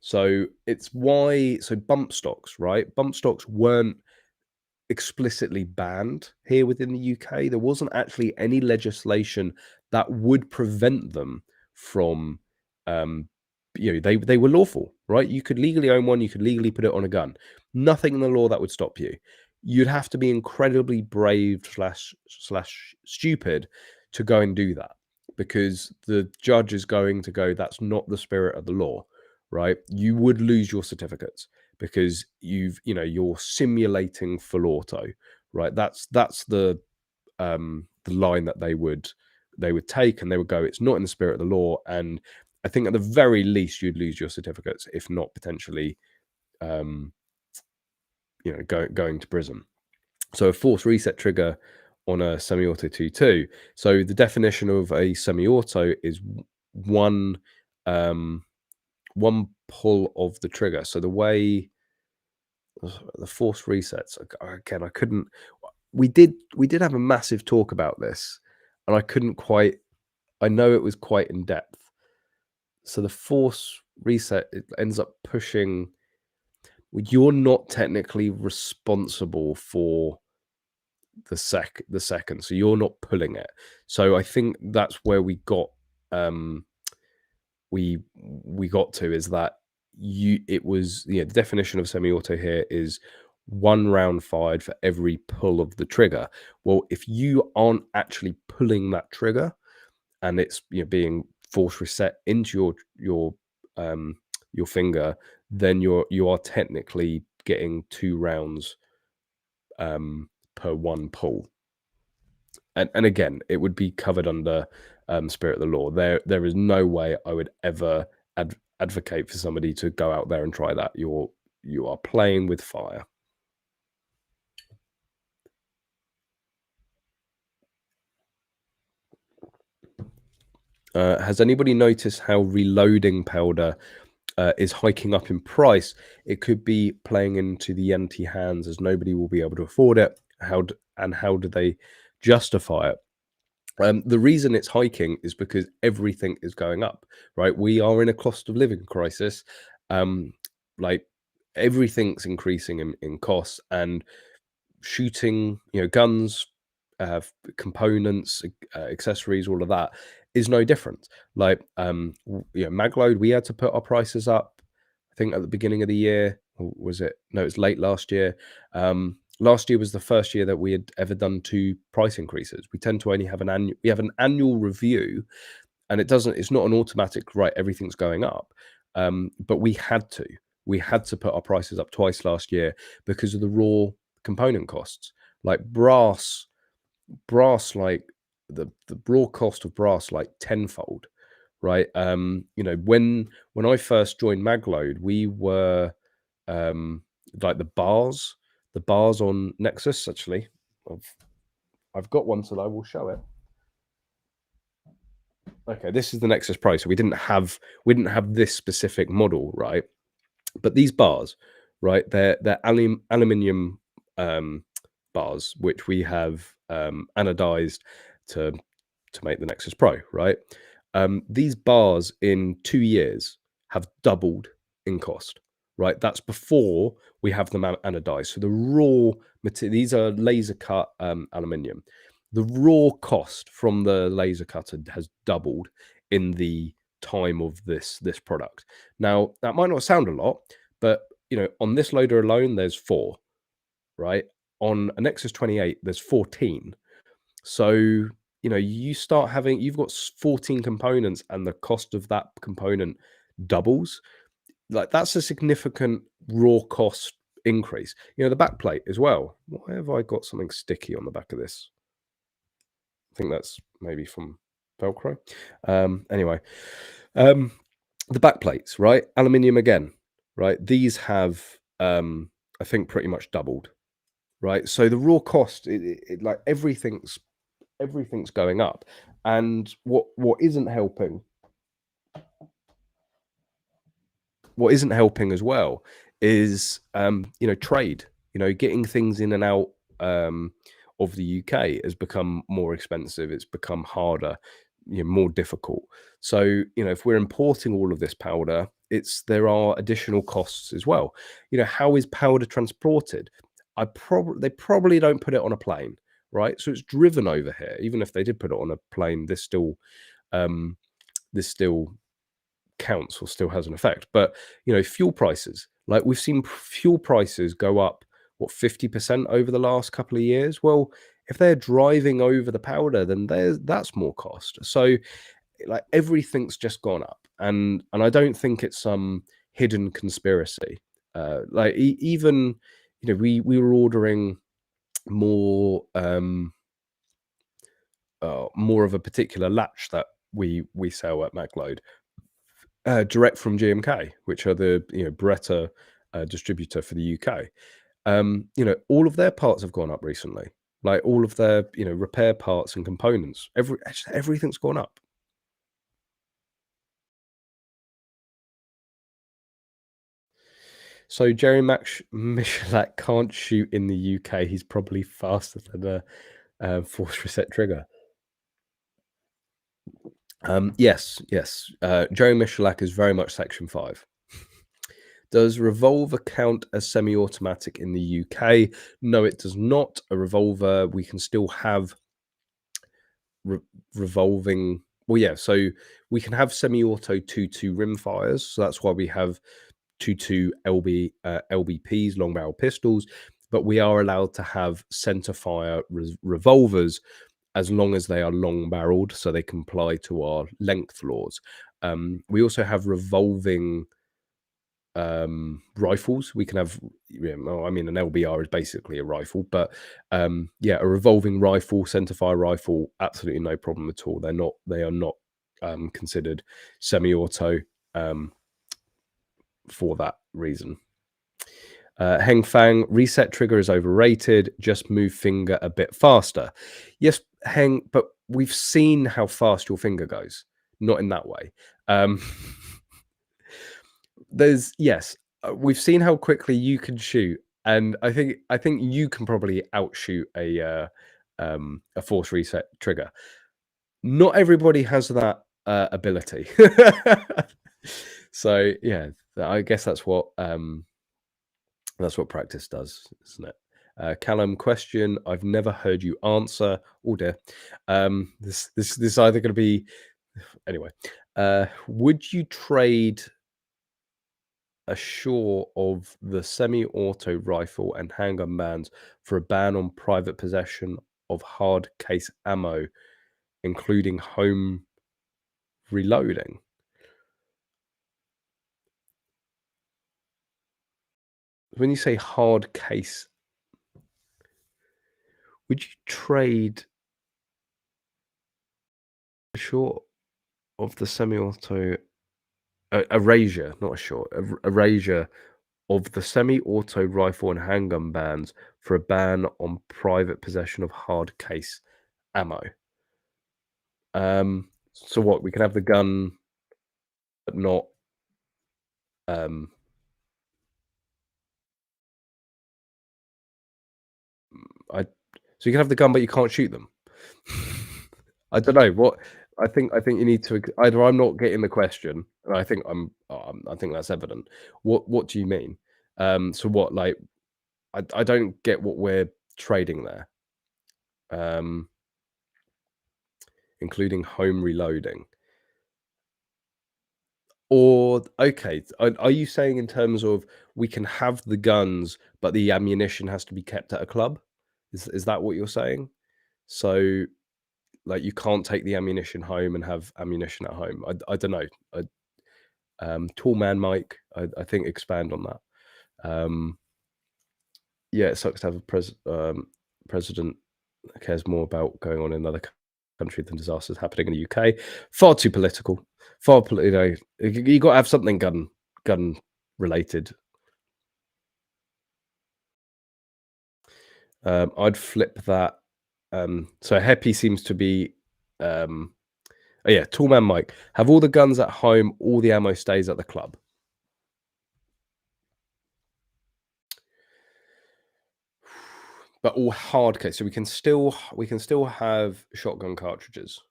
So it's why bump stocks, right? Bump stocks weren't explicitly banned here within the UK. There wasn't actually any legislation that would prevent them from, they were lawful, right? You could legally own one, you could legally put it on a gun. Nothing in the law that would stop you. You'd have to be incredibly brave slash stupid to go and do that, because the judge is going to go, that's not the spirit of the law, right? You would lose your certificates because you're simulating full auto, right? That's the line that they would take, and they would go, it's not in the spirit of the law. And I think at the very least you'd lose your certificates, if not potentially going to prison. So a force reset trigger on a semi-auto 2.2. So the definition of a semi-auto is one pull of the trigger. So the way the force resets, again, I couldn't. We did have a massive talk about this, and I couldn't quite. I know it was quite in depth. So the force reset, it ends up pushing. You're not technically responsible for the second, so you're not pulling it. So I think that's where we got we got to, is that the definition of semi-auto here is 1 round fired for every pull of the trigger. Well, if you aren't actually pulling that trigger and it's being force reset into your finger, then you are technically getting 2 rounds per one pull. And again, it would be covered under spirit of the law. There is no way I would ever advocate for somebody to go out there and try that. You are playing with fire. Has anybody noticed how reloading powder is hiking up in price? It could be playing into the empty hands, as nobody will be able to afford it. How do they justify it? The reason it's hiking is because everything is going up, right? We are in a cost of living crisis. Like everything's increasing in costs, and shooting, guns, components, accessories, all of that is no different. Like, Magload, we had to put our prices up, I think at the beginning of the year. Or was it? No, it's late last year. Last year was the first year that we had ever done 2 price increases. We tend to only have an annual review, and it's not an automatic, right, everything's going up. But we had to put our prices up twice last year because of the raw component costs. Like brass, like the raw cost of brass, like tenfold, right? When I first joined Magload, we were like the bars on Nexus. Actually, I've got one, so I will show it. Okay, this is the Nexus Pro. So we didn't have this specific model, right? But these bars, right? They're aluminium bars, which we have anodized to make the Nexus Pro, right? These bars in 2 years have doubled in cost, right? That's before we have them anodized. So the raw material, these are laser cut aluminium. The raw cost from the laser cutter has doubled in the time of this product. Now, that might not sound a lot, but on this loader alone, there's 4, right? On a Nexus 28, there's 14. So, you've got 14 components, and the cost of that component doubles. Like, that's a significant raw cost increase. The backplate as well. Why have I got something sticky on the back of this? I think that's maybe from Velcro. Anyway, the backplates, right? Aluminium again, right? These have, I think, pretty much doubled, right? So the raw cost, like everything's going up, and what isn't helping as well is trade. Getting things in and out of the UK has become more expensive. It's become harder, more difficult. So if we're importing all of this powder, there are additional costs as well. How is powder transported? They probably don't put it on a plane, right? So it's driven over here. Even if they did put it on a plane, this still counts or still has an effect. But fuel prices, like we've seen fuel prices go up 50% over the last couple of years. Well, if they're driving over the powder, then that's more cost. So like everything's just gone up, and I don't think it's some hidden conspiracy. Like even we were ordering more of a particular latch that we sell at Magload direct from GMK, which are the Beretta distributor for the UK. All of their parts have gone up recently. Like all of their repair parts and components, everything's gone up. So Jerry Michalak can't shoot in the UK. He's probably faster than a force reset trigger. Yes. Jerry Michalak is very much Section 5. Does revolver count as semi-automatic in the UK? No, it does not. A revolver, we can still have revolving. Well, yeah. So we can have semi-auto 2.2 rimfires. So that's why we have 2.2 LBPs, long barrel pistols. But we are allowed to have center fire revolvers as long as they are long barreled, so they comply to our length laws. We also have revolving rifles. We can have, well, I mean, an LBR is basically a rifle, but yeah, a revolving rifle, centerfire rifle, absolutely no problem at all. They are not considered semi-auto for that reason. Heng Fang, reset trigger is overrated. Just move finger a bit faster. Yes, Heng, but we've seen how fast your finger goes. Not in that way. Yes, we've seen how quickly you can shoot, and I think you can probably outshoot a force reset trigger. Not everybody has that ability. So yeah, I guess that's what practice does, isn't it? Callum, question I've never heard you answer. Oh dear. This is either going to be anyway. Would you trade a shore of the semi-auto rifle and handgun bans for a ban on private possession of hard case ammo, including home reloading? When you say hard case, would you trade a short of the semi-auto erasure, not a short, erasure of the semi-auto rifle and handgun bans for a ban on private possession of hard case ammo? So what, we can have the gun but not um I so you can have the gun but you can't shoot them. I don't know what I think you need to either I'm not getting the question, and I think that's evident. What do you mean? So what, like, I don't get what we're trading there. Um Including home reloading. Or okay, are you saying in terms of we can have the guns, but the ammunition has to be kept at a club? Is that what you're saying? So, like, you can't take the ammunition home and have ammunition at home. I don't know. Tall man Mike, I think expand on that. Yeah, it sucks to have a president that cares more about going on in another country than disasters happening in the UK. Far too political. You know, you got to have something gun related. I'd flip that. So Happy seems to be. Oh yeah, tall man Mike. Have all the guns at home. All the ammo stays at the club. But all hard case, so we can still have shotgun cartridges.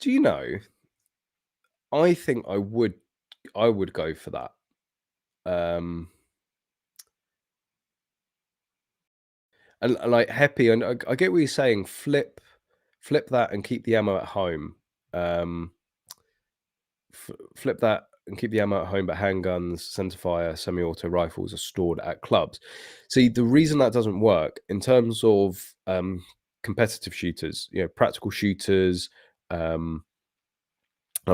Do you know? I think I would go for that. Um, and like Happy, and I get what you're saying. Flip that and keep the ammo at home. Flip that and keep the ammo at home, but handguns, centerfire, semi-auto rifles are stored at clubs. See, the reason that doesn't work in terms of competitive shooters, you know, practical shooters. I'll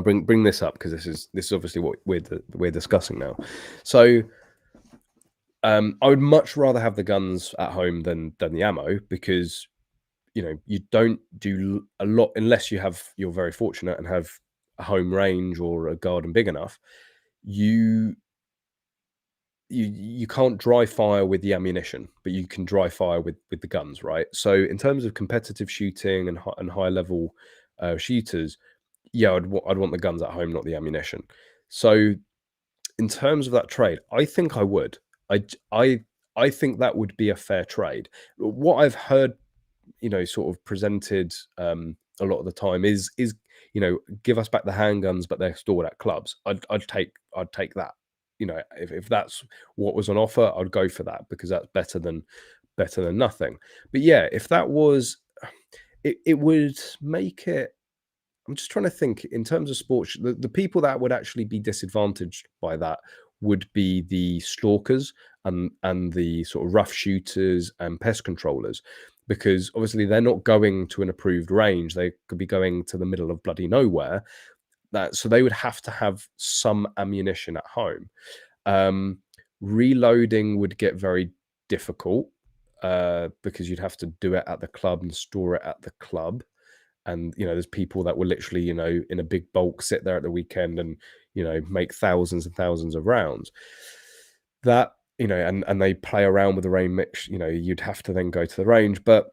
bring this up because this is obviously what we're discussing now. So I would much rather have the guns at home than the ammo, because you know you don't do a lot unless you're very fortunate and have a home range or a garden big enough. You can't dry fire with the ammunition, but you can dry fire with the guns, right? So in terms of competitive shooting and high level shooters, yeah, I'd want the guns at home, not the ammunition. So in terms of that trade, I think I would. I think that would be a fair trade. What I've heard, you know, sort of presented a lot of the time is you know, give us back the handguns, but they're stored at clubs. I'd take that. You know, if that's what was on offer, I'd go for that because that's better than nothing. But yeah, if that was, it would make it. I'm just trying to think in terms of sports. The people that would actually be disadvantaged by that would be the stalkers and the sort of rough shooters and pest controllers, because obviously they're not going to an approved range. They could be going to the middle of bloody nowhere. That so they would have to have some ammunition at home. Um, Reloading would get very difficult because you'd have to do it at the club and store it at the club. And there's people that will literally, in a big bulk, sit there at the weekend and make thousands and thousands of rounds. That and they play around with the range mix. You'd have to then go to the range, but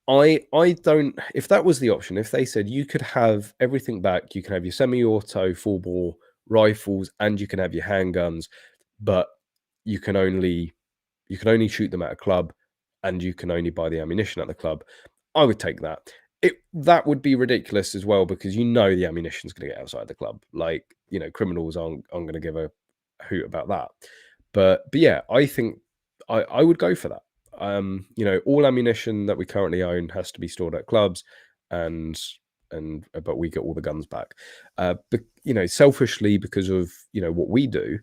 I don't. If that was the option, if they said you could have everything back, you can have your semi-auto full bore rifles and you can have your handguns, but you can only shoot them at a club and you can only buy the ammunition at the club, I would take that. That would be ridiculous as well, because the ammunition's going to get outside the club. Like, criminals aren't going to give a hoot about that. But yeah, I think I would go for that. All ammunition that we currently own has to be stored at clubs, and but we get all the guns back. But selfishly, because of what we do,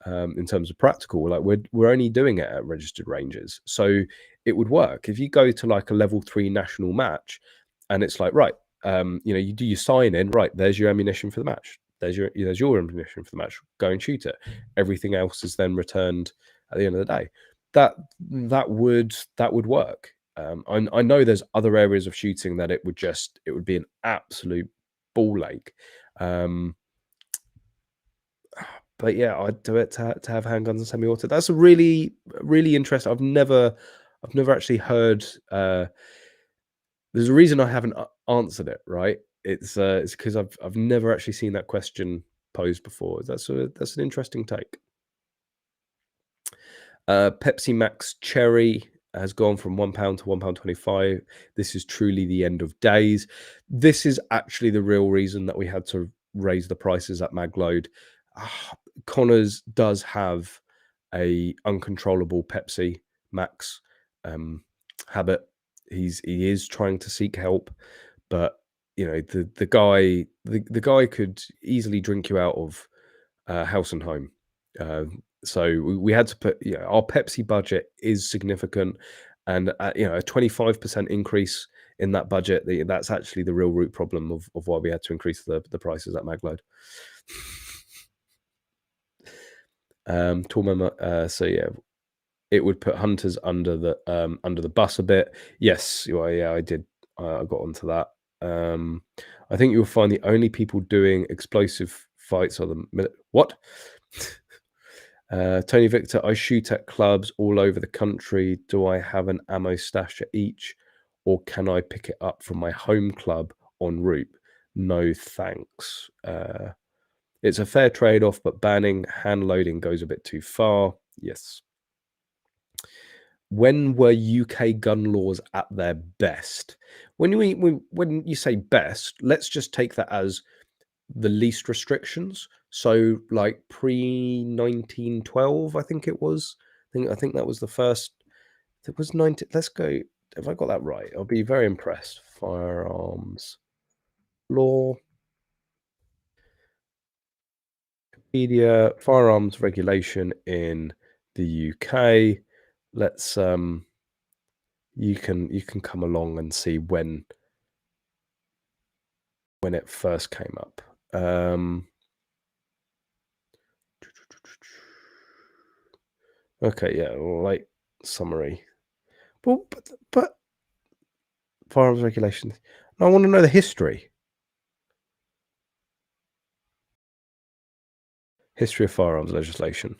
in terms of practical, like we're only doing it at registered ranges, so it would work if you go to like a level 3 national match, and it's like, right, you do your sign in, right, there's your ammunition for the match, there's your ammunition for the match, go and shoot it. Everything else is then returned at the end of the day. That would work. I know there's other areas of shooting that it would be an absolute ball ache. But yeah, I'd do it to have handguns and semi-auto. That's a really, really interesting. I've never actually heard. There's a reason I haven't answered it. Right? It's because I've never actually seen that question posed before. That's an interesting take. Pepsi Max Cherry has gone from £1 to £1.25. This is truly the end of days. This is actually the real reason that we had to raise the prices at Magload. Connors does have a uncontrollable Pepsi Max habit. He is trying to seek help, but the guy could easily drink you out of house and home. So we had to put, our Pepsi budget is significant, and a 25% increase in that budget, that's actually the real root problem of why we had to increase the prices at Magload. So yeah, it would put hunters under the bus a bit. Yes, well, yeah, I did. I got onto that. I think you'll find the only people doing explosive fights are what? Tony Victor, I shoot at clubs all over the country. Do I have an ammo stash at each, or can I pick it up from my home club en route? No, thanks. It's a fair trade-off, but banning hand loading goes a bit too far. Yes. When were UK gun laws at their best? When you say best, let's just take that as the least restrictions. So like pre-1912, I think it was. I think that was the first. It was 19. Let's go. Have I got that right? I'll be very impressed. Firearms law. Wikipedia, firearms regulation in the UK. Let's you can come along and see when it first came up. Okay, yeah, light summary. But firearms regulations. I want to know the history. History of firearms legislation.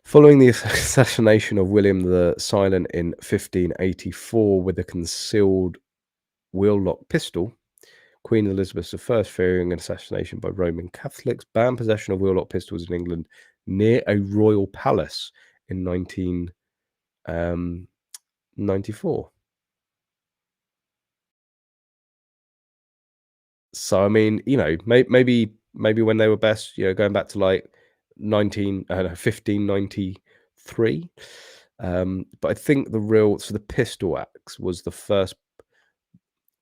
Following the assassination of William the Silent in 1584 with a concealed wheel-lock pistol, Queen Elizabeth I, fearing an assassination by Roman Catholics, banned possession of wheel-lock pistols in England near a royal palace in 1994. So, I mean, maybe when they were best, going back to like 1593. But I think the pistol axe was the first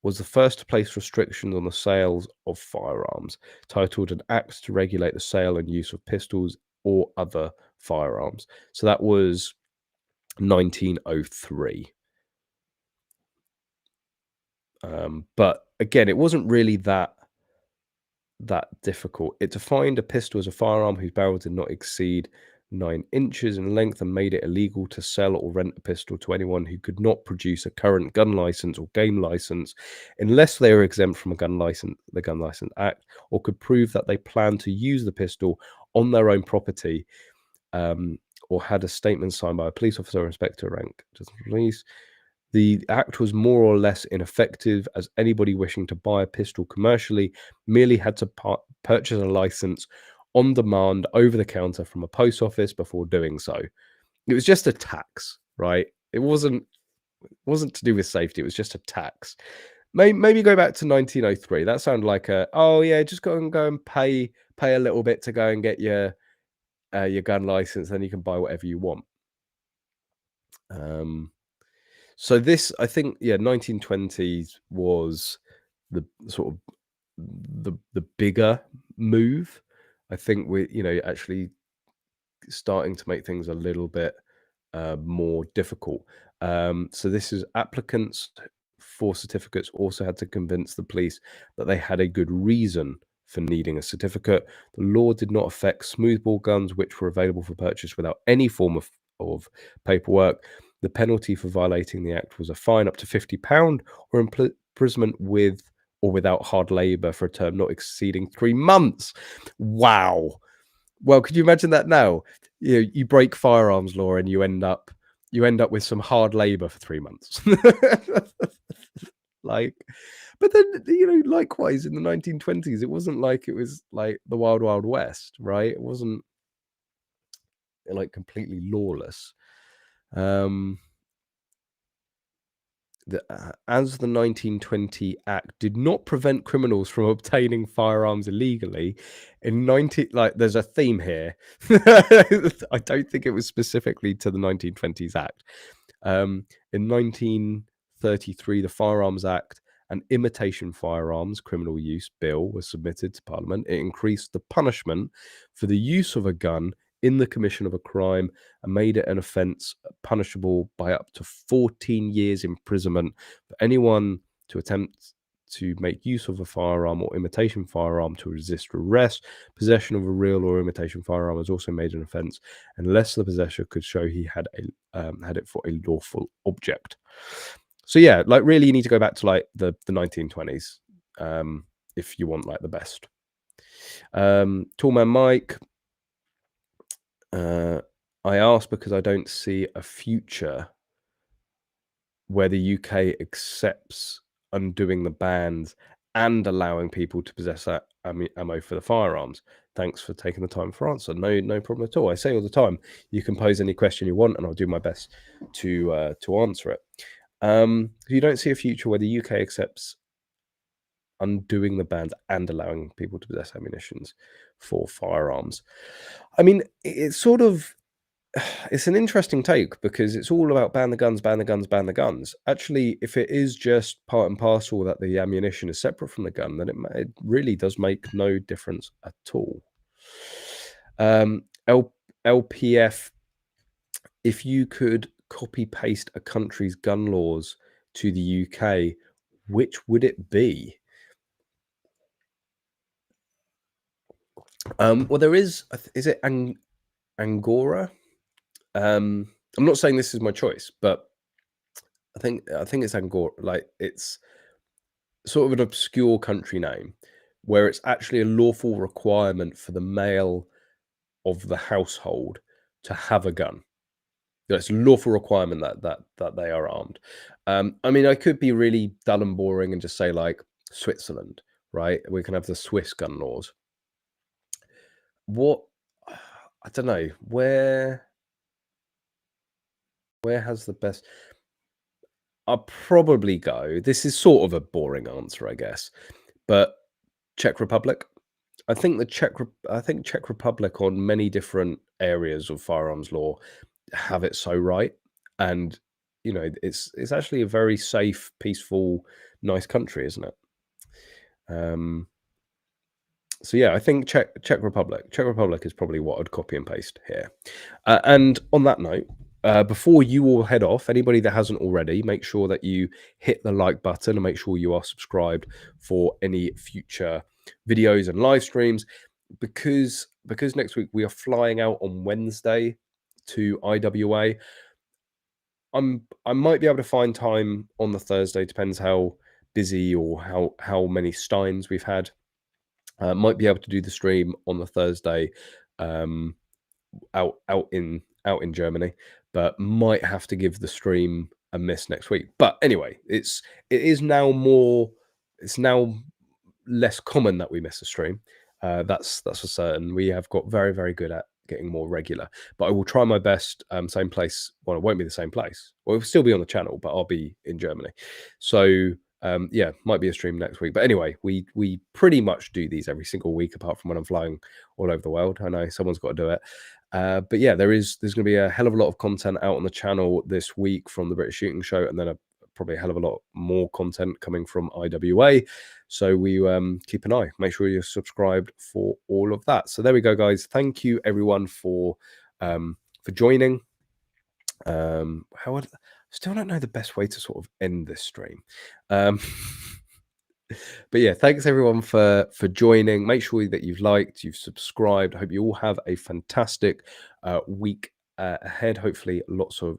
was the first to place restrictions on the sales of firearms, titled "An Act to Regulate the Sale and Use of Pistols or Other Firearms." So that was 1903. But again, it wasn't really that difficult. It defined a pistol as a firearm whose barrel did not exceed 9 inches in length and made it illegal to sell or rent a pistol to anyone who could not produce a current gun license or game license unless they were exempt from the Gun License Act, or could prove that they planned to use the pistol on their own property, or had a statement signed by a police officer or inspector rank to the police. The act was more or less ineffective, as anybody wishing to buy a pistol commercially merely had to purchase a license on demand over the counter from a post office before doing so. It was just a tax, right? It wasn't to do with safety. It was just a tax. Maybe go back to 1903. That sounded like oh yeah, just go and pay a little bit to go and get your gun license, then you can buy whatever you want. So this, I think, yeah, 1920s was the sort of the bigger move. I think we, actually starting to make things a little bit more difficult. So this is applicants for certificates also had to convince the police that they had a good reason for needing a certificate. The law did not affect smoothbore guns, which were available for purchase without any form of paperwork. The penalty for violating the act was a fine up to £50 or imprisonment with or without hard labour for a term not exceeding 3 months. Wow. Well, could you imagine that now? You break firearms law and you end up with some hard labour for 3 months. Like, but then, likewise in the 1920s, it wasn't like it was like the wild, wild west, right? It wasn't like completely lawless. As the 1920 Act did not prevent criminals from obtaining firearms illegally, there's a theme here. I don't think it was specifically to the 1920s Act. In 1933, the Firearms Act and Imitation Firearms Criminal Use Bill was submitted to Parliament. It increased the punishment for the use of a gun in the commission of a crime and made it an offence punishable by up to 14 years imprisonment for anyone to attempt to make use of a firearm or imitation firearm to resist arrest. Possession of a real or imitation firearm was also made an offence unless the possessor could show he had it for a lawful object. So yeah, like really you need to go back to like the 1920s if you want like the best. Tallman Mike, I ask because I don't see a future where the UK accepts undoing the bans and allowing people to possess that ammo for the firearms. Thanks for taking the time for answer. No problem at all. I say all the time, you can pose any question you want, and I'll do my best to answer it. You don't see a future where the UK accepts undoing the bans and allowing people to possess ammunitions for firearms. I mean, it's sort of, it's an interesting take because it's all about ban the guns, ban the guns, ban the guns. Actually, if it is just part and parcel that the ammunition is separate from the gun, then it really does make no difference at all. LPF, if you could copy paste a country's gun laws to the UK, which would it be? Well, there is it Angora? I'm not saying this is my choice, but I think it's Angora. Like, it's sort of an obscure country name where it's actually a lawful requirement for the male of the household to have a gun. It's a lawful requirement that they are armed. I mean, I could be really dull and boring and just say like Switzerland, right? We can have the Swiss gun laws. What, I don't know, where has the best? I'll probably go, this is sort of a boring answer, I guess, but Czech Republic. I think Czech Republic on many different areas of firearms law have it so right. And, you know, it's actually a very safe, peaceful, nice country, isn't it? So yeah, I think Czech Republic. Czech Republic is probably what I'd copy and paste here. And on that note, before you all head off, anybody that hasn't already, make sure that you hit the like button and make sure you are subscribed for any future videos and live streams. Because next week we are flying out on Wednesday to IWA. I might be able to find time on the Thursday, depends how busy or how many steins we've had. Might be able to do the stream on the Thursday, out in Germany, but might have to give the stream a miss next week. But anyway, it's now less common that we miss a stream. That's for certain. We have got very, very good at getting more regular, but I will try my best. Same place. Well, it won't be the same place. Well, it'll still be on the channel, but I'll be in Germany. So yeah, might be a stream next week. But anyway, we pretty much do these every single week, apart from when I'm flying all over the world. I know someone's got to do it. But yeah, there's going to be a hell of a lot of content out on the channel this week from the British Shooting Show, and then probably a hell of a lot more content coming from IWA. So we keep an eye. Make sure you're subscribed for all of that. So there we go, guys. Thank you everyone for joining. Still don't know the best way to sort of end this stream. But yeah, thanks everyone for joining. Make sure that you've liked, you've subscribed. I hope you all have a fantastic week ahead. Hopefully lots of